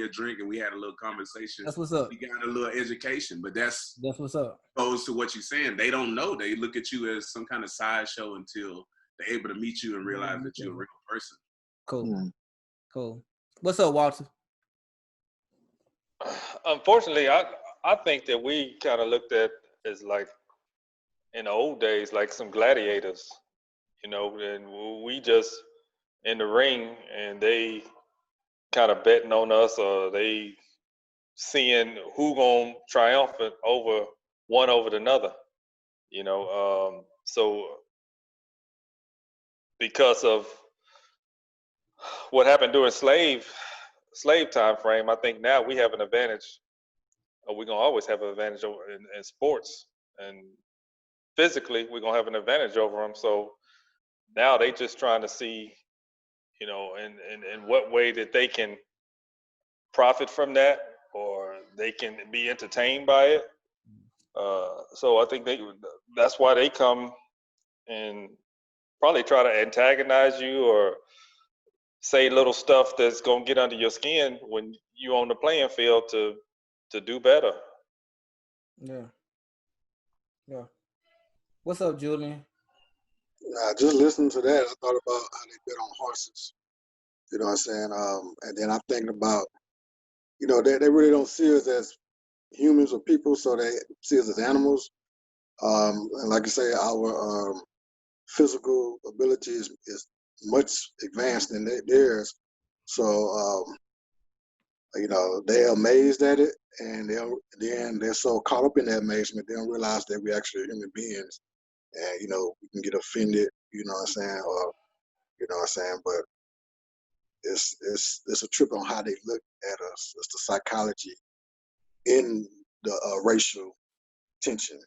drink, and we had a little conversation. That's what's up. We got a little education, but that's what's up. Opposed to what you're saying, they don't know. They look at you as some kind of sideshow until they're able to meet you and realize that you're a real person. Cool. Cool. What's up, Walter? Unfortunately, I think that we kind of looked at as like in the old days, like some gladiators, you know, and we just in the ring and they kind of betting on us, or they seeing who gonna triumph over another, you know. So because of what happened during slave time frame, I think now we have an advantage, or we're gonna always have an advantage in sports, and physically we're gonna have an advantage over them. So now they just trying to see, you know, in what way that they can profit from that, or they can be entertained by it. So I think that's why they come and probably try to antagonize you or say little stuff that's gonna get under your skin when you on the playing field to do better. Yeah. Yeah. What's up, Julian? Just listening to that, I thought about how they bet on horses. You know what I'm saying? And then I'm thinking about, they really don't see us as humans or people, so they see us as animals. And like I say, our physical ability is much advanced than theirs. So, they're amazed at it, and they're so caught up in that amazement, they don't realize that we actually are human beings. And, we can get offended, you know what I'm saying? Or, you know what I'm saying? But it's a trip on how they look at us. It's the psychology in the racial tension.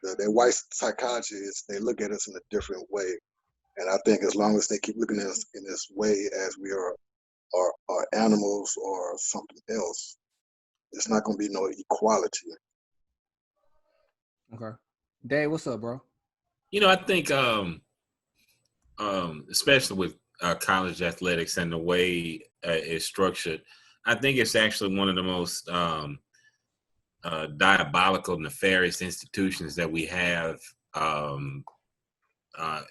The white psychology is they look at us in a different way, and I think as long as they keep looking at us in this way as we are animals or something else, it's not going to be no equality. Okay. Dave, what's up, bro? I think especially with college athletics and the way it's structured, I think it's actually one of the most diabolical, nefarious institutions that we have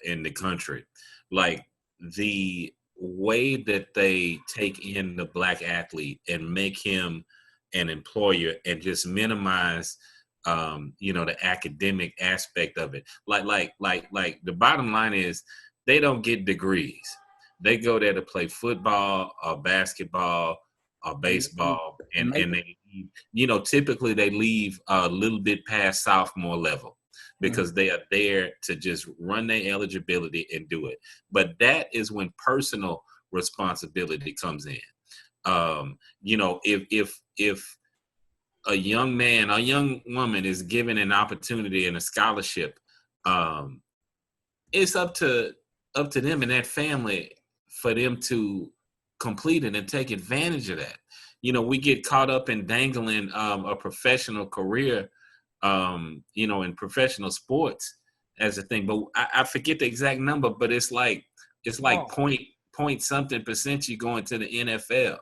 in the country. Like the way that they take in the black athlete and make him an employer and just minimize the academic aspect of it. Like the bottom line is they don't get degrees. They go there to play football or basketball or baseball, and they, typically they leave a little bit past sophomore level because they are there to just run their eligibility and do it. But that is when personal responsibility comes in. If a young man, a young woman is given an opportunity and a scholarship, it's up to them and that family for them to complete it and take advantage of that. We get caught up in dangling a professional career, in professional sports as a thing. But I forget the exact number, but it's like point something percent you going to the NFL.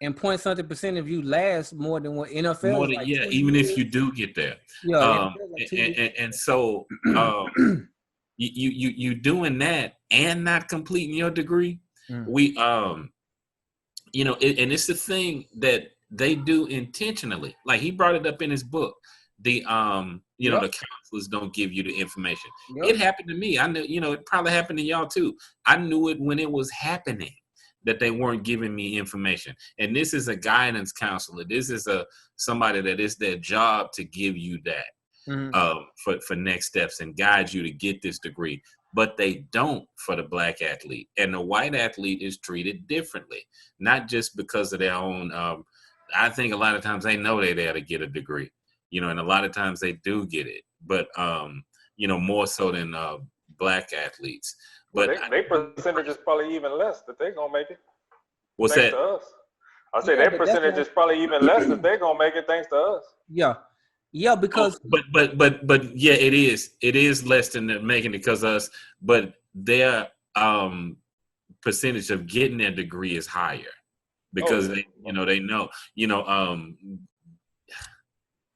And point something percent of you last more than what NFL more is than like. Even if you do get there. Yeah. And so you doing that and not completing your degree. We and it's the thing that they do intentionally. Like he brought it up in his book. The the counselors don't give you the information. It happened to me. I knew, it probably happened to y'all too. I knew it when it was happening that they weren't giving me information. And this is a guidance counselor. This is somebody that is their job to give you that for next steps and guide you to get this degree. But they don't for the black athlete. And the white athlete is treated differently, not just because of their own. I think a lot of times they know they're there to get a degree, and a lot of times they do get it. But, more so than black athletes. But they percentage is probably even less that they're gonna make it. What's thanks that? to us. I say their percentage is probably even less that they're gonna make it thanks to us. Yeah, because but yeah, it is less than making it because of us, but their percentage of getting their degree is higher because they know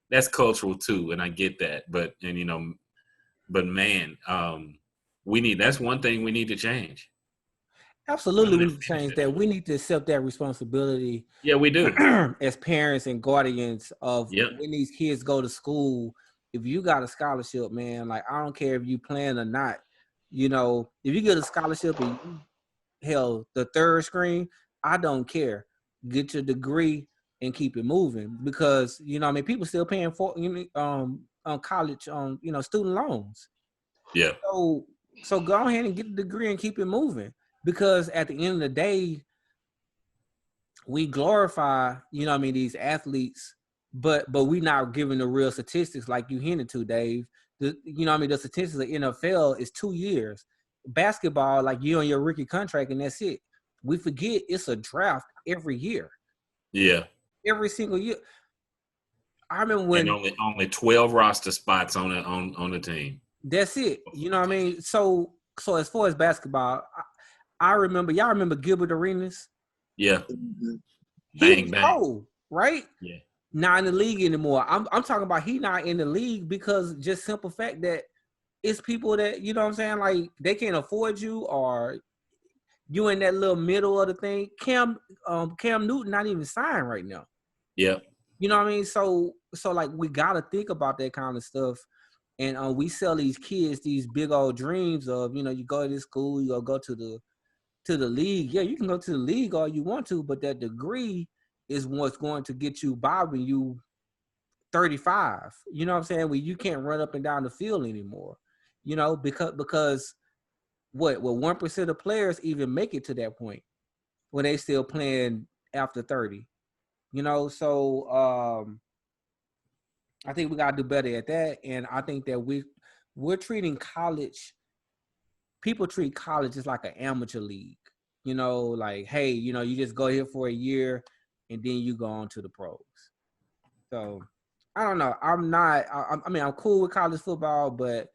that's cultural too, and I get that, but man, that's one thing we need to change. Absolutely, we need to change that. We need to accept that responsibility. Yeah, we do. As parents and guardians of when these kids go to school. If you got a scholarship, man, like I don't care if you plan or not. If you get a scholarship and you held the third screen, I don't care. Get your degree and keep it moving because people still paying for on college on student loans. Yeah. So go ahead and get the degree and keep it moving. Because at the end of the day, we glorify, these athletes, but we not giving the real statistics like you hinted to, Dave. The statistics of NFL is 2 years. Basketball, like you on your rookie contract, and that's it. We forget it's a draft every year. Yeah. Every single year. I remember and when only 12 roster spots on the team. that's it. You know what I mean? So as far as basketball, I remember y'all remember Gilbert Arenas? Yeah, Mhm. He bang was bang. cold, right? Yeah, Not in the league anymore. I'm talking about he not in the league because just simple fact that it's people that, you know what I'm saying, like they can't afford you, or you in that little middle of the thing. Cam Newton not even signed right now. yeah. You know what I mean? So like we gotta think about that kind of stuff. And we sell these kids these big old dreams of, you know, you go to this school, you go to the league. Yeah, you can go to the league all you want to, but that degree is what's going to get you by when you 35. You know what I'm saying? When you can't run up and down the field anymore. You know, because what 1% of players even make it to that point when they still playing after 30. You know, so I think we gotta do better at that. And I think that we're treating college, people treat college as like an amateur league. You know, like, hey, you know, you just go here for a year and then you go on to the pros. So I don't know. I'm not. I mean, I'm cool with college football, but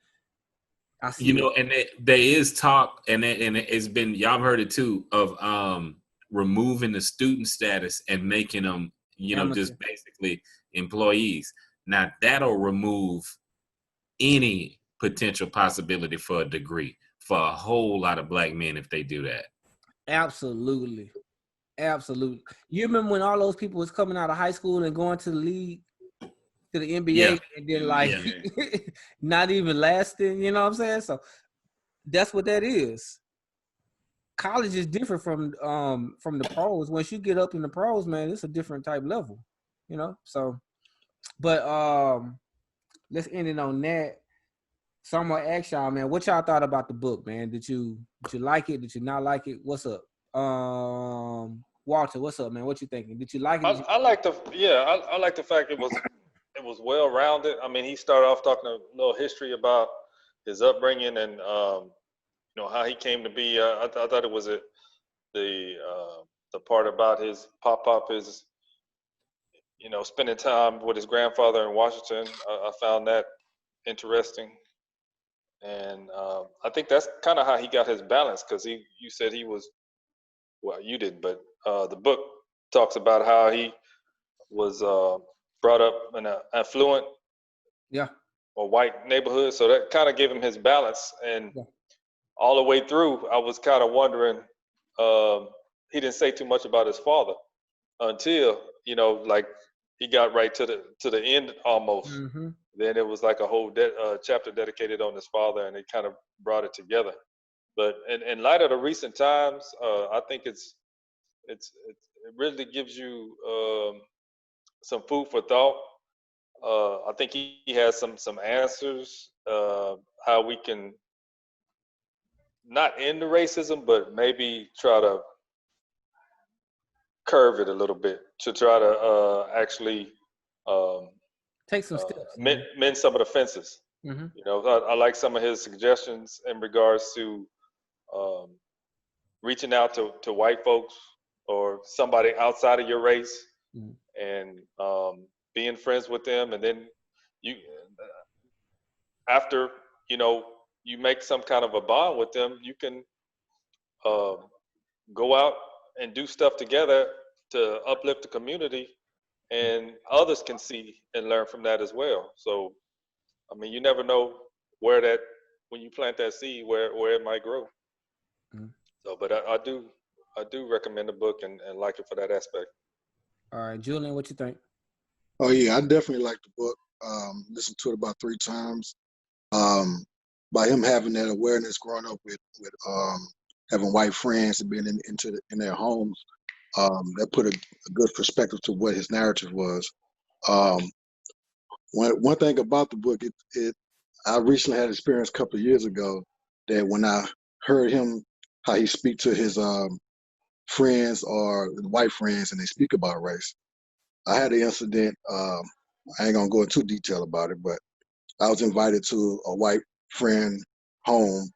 I see. You know, and there is talk, and it's been, y'all have heard it too, of removing the student status and making them, you know, just basically employees. Now that'll remove any potential possibility for a degree for a whole lot of black men if they do that. Absolutely. You remember when all those people was coming out of high school and going to the league, to the NBA, Yeah. and then like Yeah. not even lasting? You know what I'm saying? So that's what that is. College is different from the pros. Once you get up in the pros, man, it's a different type level. You know. So, but let's end it on that. So I'm gonna ask y'all, man, what y'all thought about the book, man? Did you like it? Did you not like it? What's up? Walter, what's up, man? What you thinking? Did you like it? I like I like the fact it was well rounded. I mean, he started off talking a little history about his upbringing and you know how he came to be. I thought it was the part about his pop his, you know, spending time with his grandfather in Washington. I found that interesting, and I think that's kind of how he got his balance, because you said he was, well, you didn't, but the book talks about how he was brought up in an affluent Yeah. or white neighborhood, so that kind of gave him his balance. And Yeah. all the way through, I was kind of wondering. He didn't say too much about his father until, you know, like he got right to the end almost. Mm-hmm. Then it was like a whole chapter dedicated on his father, and it kind of brought it together. But in light of the recent times, I think it really gives you some food for thought. I think he has some answers, how we can not end the racism, but maybe try to curve it a little bit to try to actually um, Take some steps, mend, man. mend some of the fences. Mm-hmm. You know, I like some of his suggestions in regards to um, reaching out to white folks or somebody outside of your race, Mm-hmm. and being friends with them, and then you, after, you know, you make some kind of a bond with them, you can uh, go out and do stuff together to uplift the community, and others can see and learn from that as well. So, I mean, you never know where that, when you plant that seed, where it might grow. Mm-hmm. So, but I do recommend the book and like it for that aspect. All right, Julian, what you think? Oh yeah, I definitely like the book. Listened to it about 3 times. By him having that awareness, growing up with having white friends and being in their homes, that put a good perspective to what his narrative was. Um, one thing about the book, it I recently had experience a couple of years ago that when I heard him how he speak to his friends or white friends and they speak about race. I had an incident. I ain't gonna go into detail about it, but I was invited to a white friend home.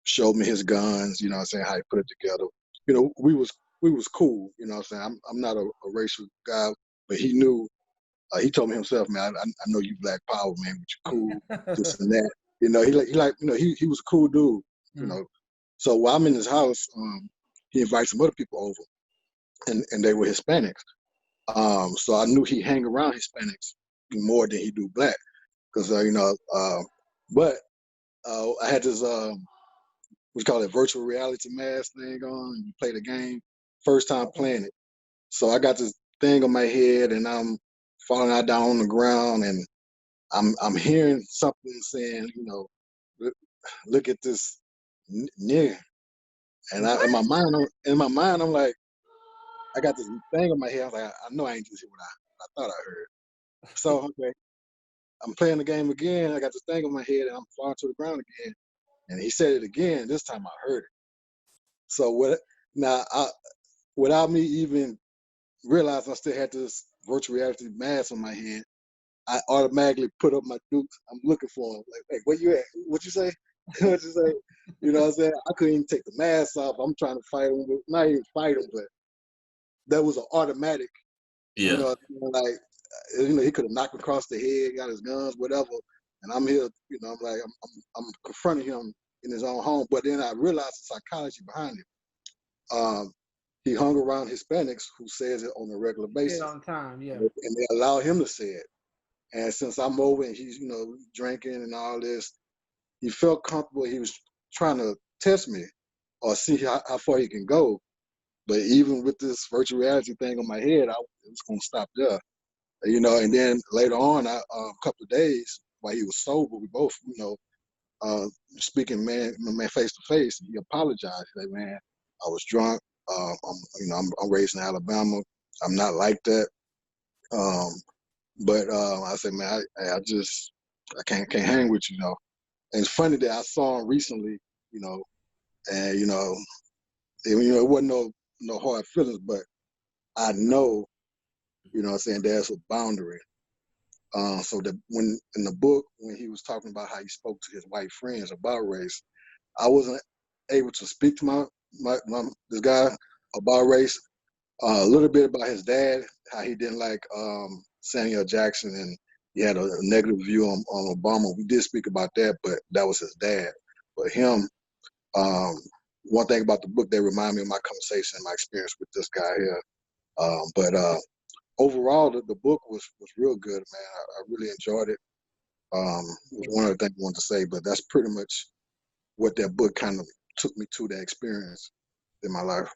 Showed me his guns. You know what I'm saying, how he put it together. You know, we was cool. You know what I'm saying. I'm not a racial guy, but he knew He told me himself, man, I know you Black Power, man, but you're cool, this and that. You know, he was a cool dude, you know. So while I'm in his house, he invited some other people over, and they were Hispanics. So I knew he hang around Hispanics more than he do Black, because but I had this we call it virtual reality mask thing on. You play the game, first time playing it. So I got this thing on my head, and I'm falling out down on the ground, and I'm hearing something saying, you know, look at this nigga. And in my mind, I'm like, I got this thing on my head. I was like, I know I ain't just hear what I thought I heard. So okay, I'm playing the game again. I got this thing on my head, and I'm falling to the ground again. And he said it again. This time I heard it. So without me even realizing I still had this virtual reality mask on my head, I automatically put up my dukes. I'm looking for him. Like, hey, where you at? What you say? What you say? You know what I'm saying? I couldn't even take the mask off. I'm trying to fight him, not even fight him, but that was an automatic. Yeah. You know, like, you know, he could have knocked me across the head, got his guns, whatever. And I'm here, you know, I'm like, I'm confronting him in his own home. But then I realized the psychology behind it. He hung around Hispanics who says it on a regular basis. On time, yeah. And they allow him to say it. And since I'm over and he's, you know, drinking and all this, he felt comfortable. He was trying to test me or see how far he can go. But even with this virtual reality thing on my head, I was going to stop there. You know, and then later on, a couple of days while he was sober, we both, you know, speaking man face to face. He apologized. He said, man, I was drunk. I'm raised in Alabama. I'm not like that. But I said, man, I can't hang with you, you know. And it's funny that I saw him recently, you know, and it wasn't no hard feelings, but I know, you know what I'm saying, there's a boundary. So that when in the book, when he was talking about how he spoke to his white friends about race, I wasn't able to speak to this guy about race. A little bit about his dad, how he didn't like Samuel Jackson, and he had a negative view on Obama. We did speak about that, but that was his dad. But him, one thing about the book, they remind me of my conversation and my experience with this guy here. But overall, the book was real good, man. I really enjoyed it. It was one of the things I wanted to say, but that's pretty much what that book kind of took me to, that experience in my life.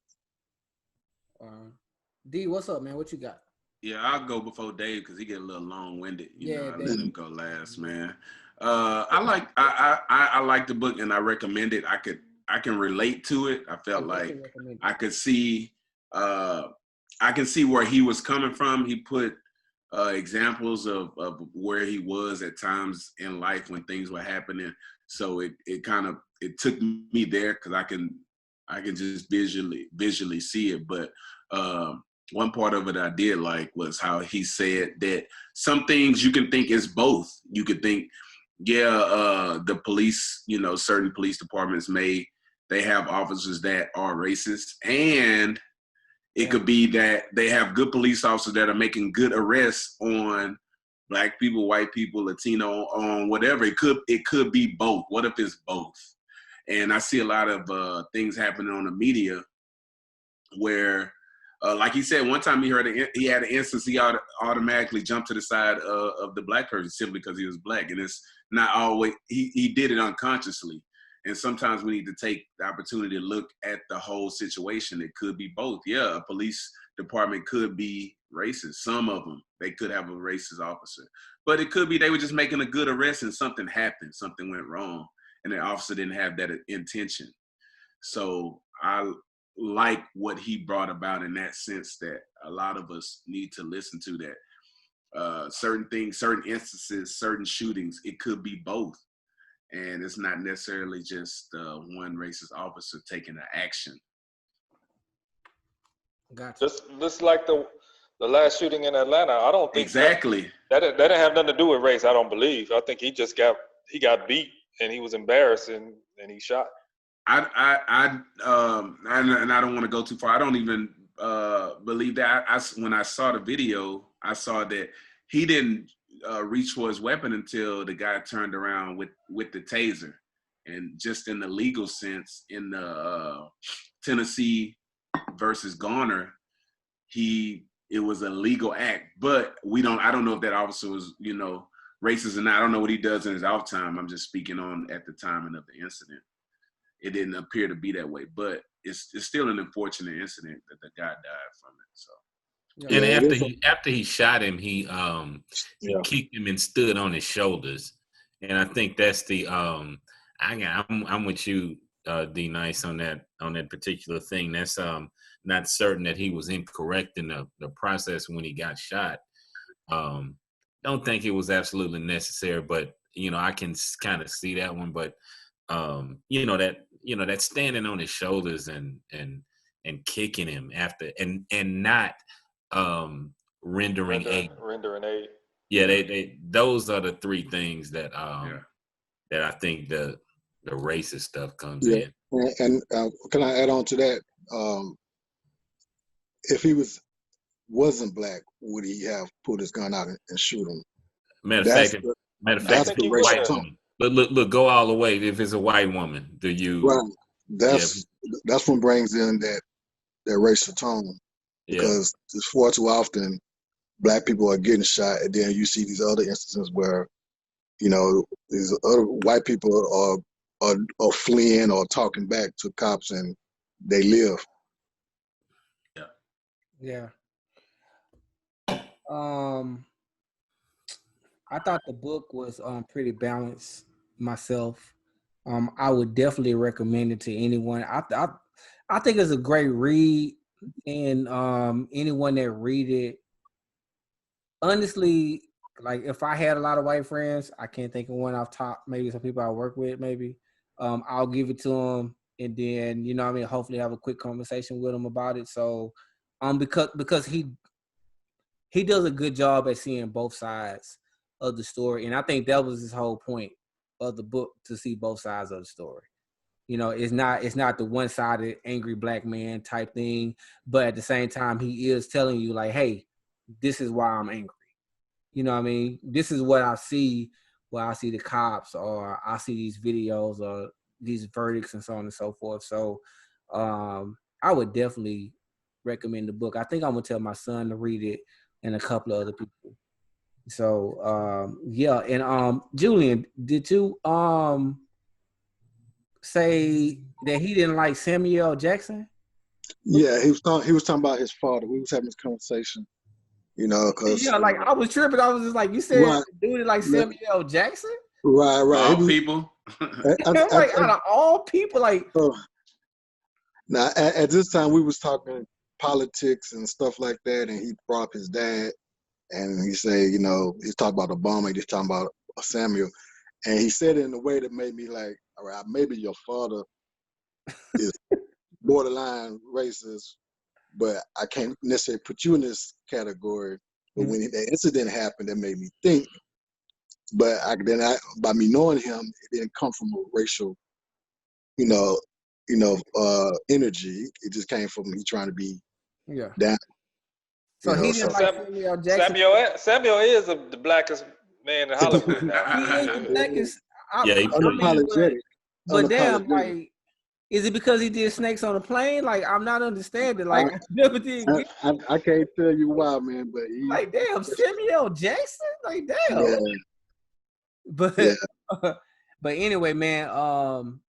D, what's up, man? What you got? Yeah, I'll go before Dave because he get a little long-winded. You know, I let him go last, man. I like the book and I recommend it. I can relate to it. I felt like I could see I can see where he was coming from. He put examples of where he was at times in life when things were happening. So it took me there because I can just visually see it. But one part of it I did like was how he said that some things you can think is both. You could think, the police, you know, certain police departments they have officers that are racist, and it could be that they have good police officers that are making good arrests on Black people, white people, Latino, on whatever. It could be both. What if it's both? And I see a lot of things happening on the media where, like he said, one time he had an instance, he automatically jumped to the side of the Black person simply because he was Black. And it's not always, he did it unconsciously. And sometimes we need to take the opportunity to look at the whole situation. It could be both. Yeah, a police department could be racist. Some of them, they could have a racist officer. But it could be they were just making a good arrest and something happened, something went wrong, and the officer didn't have that intention. So I like what he brought about in that sense, that a lot of us need to listen to that. Certain things, certain instances, certain shootings, it could be both. And it's not necessarily just one racist officer taking an action. Gotcha. Just like the last shooting in Atlanta, I don't think exactly that didn't have nothing to do with race. I don't believe. I think he just got beat and he was embarrassed and he shot. And I don't want to go too far. I don't even believe that. When I saw the video, I saw that he didn't reach for his weapon until the guy turned around with the taser. And just in the legal sense, in the Tennessee versus Garner, it was a legal act. But I don't know if that officer was, racist or not. I don't know what he does in his off time. I'm just speaking on at the timing of the incident. It didn't appear to be that way, but it's still an unfortunate incident that the guy died from it. So. And after he shot him, he kicked him and stood on his shoulders, and I think that's the I'm with you, D Nice, on that particular thing. That's not certain that he was incorrect in the process when he got shot. Don't think it was absolutely necessary, but I can kind of see that one. But that standing on his shoulders and kicking him after and not rendering aid. Yeah, they those are the three things that that I think the racist stuff comes in. And can I add on to that? If he wasn't black, would he have pulled his gun out and shoot him? Matter of fact, that's the racial tone. Look, go all the way. If it's a white woman, do you? Right. That's what brings in that racial tone, because it's far too often black people are getting shot, and then you see these other instances where these other white people are fleeing or talking back to cops, and they live. Yeah. I thought the book was pretty balanced myself. I would definitely recommend it to anyone. I think it's a great read, and anyone that read it, honestly, like if I had a lot of white friends, I can't think of one off top. Maybe some people I work with, maybe I'll give it to them, and then hopefully have a quick conversation with them about it. So, because he does a good job at seeing both sides of the story, and I think that was his whole point of the book, to see both sides of the story. It's not the one-sided angry black man type thing, but at the same time, he is telling you like, hey, this is why I'm angry. You know what I mean? This is what I see when I see the cops, or I see these videos or these verdicts and so on and so forth. So I would definitely recommend the book. I think I'm gonna tell my son to read it and a couple of other people. So and Julian, did you say that he didn't like Samuel Jackson? Yeah, he was talking about his father. We was having this conversation, because like I was tripping. I was just like, you said, right. Dude, like Samuel Jackson? Right. All people. Like out of all people, like. Now at this time we was talking politics and stuff like that, and he brought up his dad, and he said, he's talking about Obama, he's talking about Samuel, and he said it in a way that made me like, all right, maybe your father is borderline racist, but I can't necessarily put you in this category. But when that incident happened, that made me think. But by me knowing him, it didn't come from a racial, energy. It just came from he trying to be down. So he didn't like Samuel Jackson. Samuel is the blackest man in Hollywood now. He is the blackest. Unapologetic. But damn, like, is it because he did Snakes on a Plane? Like, I'm not understanding. Like, I never did. I can't tell you why, man. But he, like, damn, Samuel Jackson. Like, damn. Yeah. But anyway, man.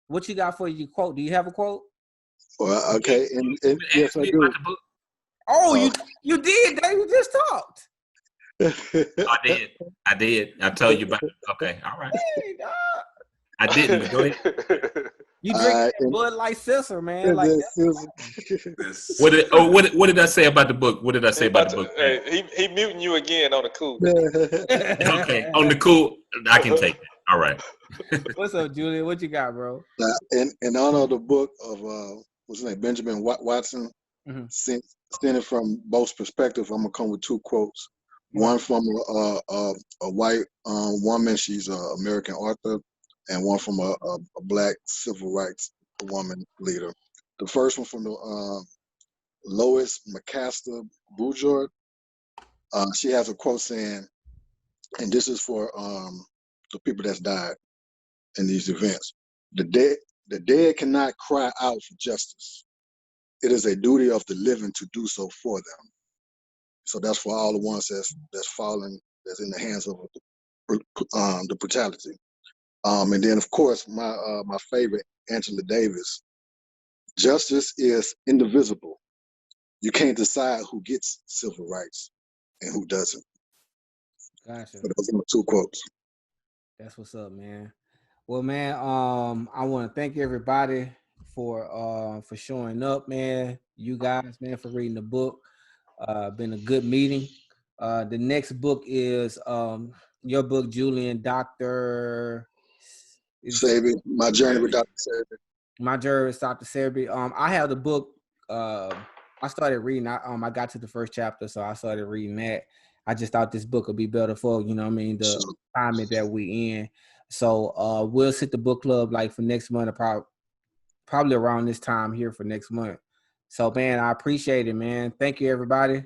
What you got for your quote? Do you have a quote? Well, okay, and yes, I do. Oh, you did, Dave. You just talked. I did. I told you about it. Okay, all right. Hey, I didn't, but go ahead. You drink Bud Light Seltzer, man. Like what did I say about the book? What did I say about the book? Hey, he muting you again on the cool. Okay, on the cool, I can take it. All right. What's up, Julian? What you got, bro? In honor of the book of what's his name, Benjamin Watson, standing from both perspectives, I'm gonna come with two quotes. One from a white woman, she's an American author, and one from a black civil rights woman leader. The first one from the Lois McCaster Bourgeois. She has a quote saying, And this is for the people that's died in these events. The dead cannot cry out for justice. It is a duty of the living to do so for them. So that's for all the ones that's fallen, that's in the hands of the brutality. And then of course my favorite, Angela Davis. Justice is indivisible. You can't decide who gets civil rights and who doesn't. Gotcha. So those are my 2 quotes. That's what's up, man. Well, man, I want to thank everybody for showing up, man. You guys, man, for reading the book. Been a good meeting. The next book is your book, Julian, Dr. Sabi, My Journey with Dr. Sabi. My Journey with Dr. Sabi. I have the book. I started reading. I got to the first chapter, so I started reading that. I just thought this book would be better for, you know what I mean, the climate that we in. So we'll sit the book club like for next month, probably around this time here for next month. So man, I appreciate it, man. Thank you, everybody.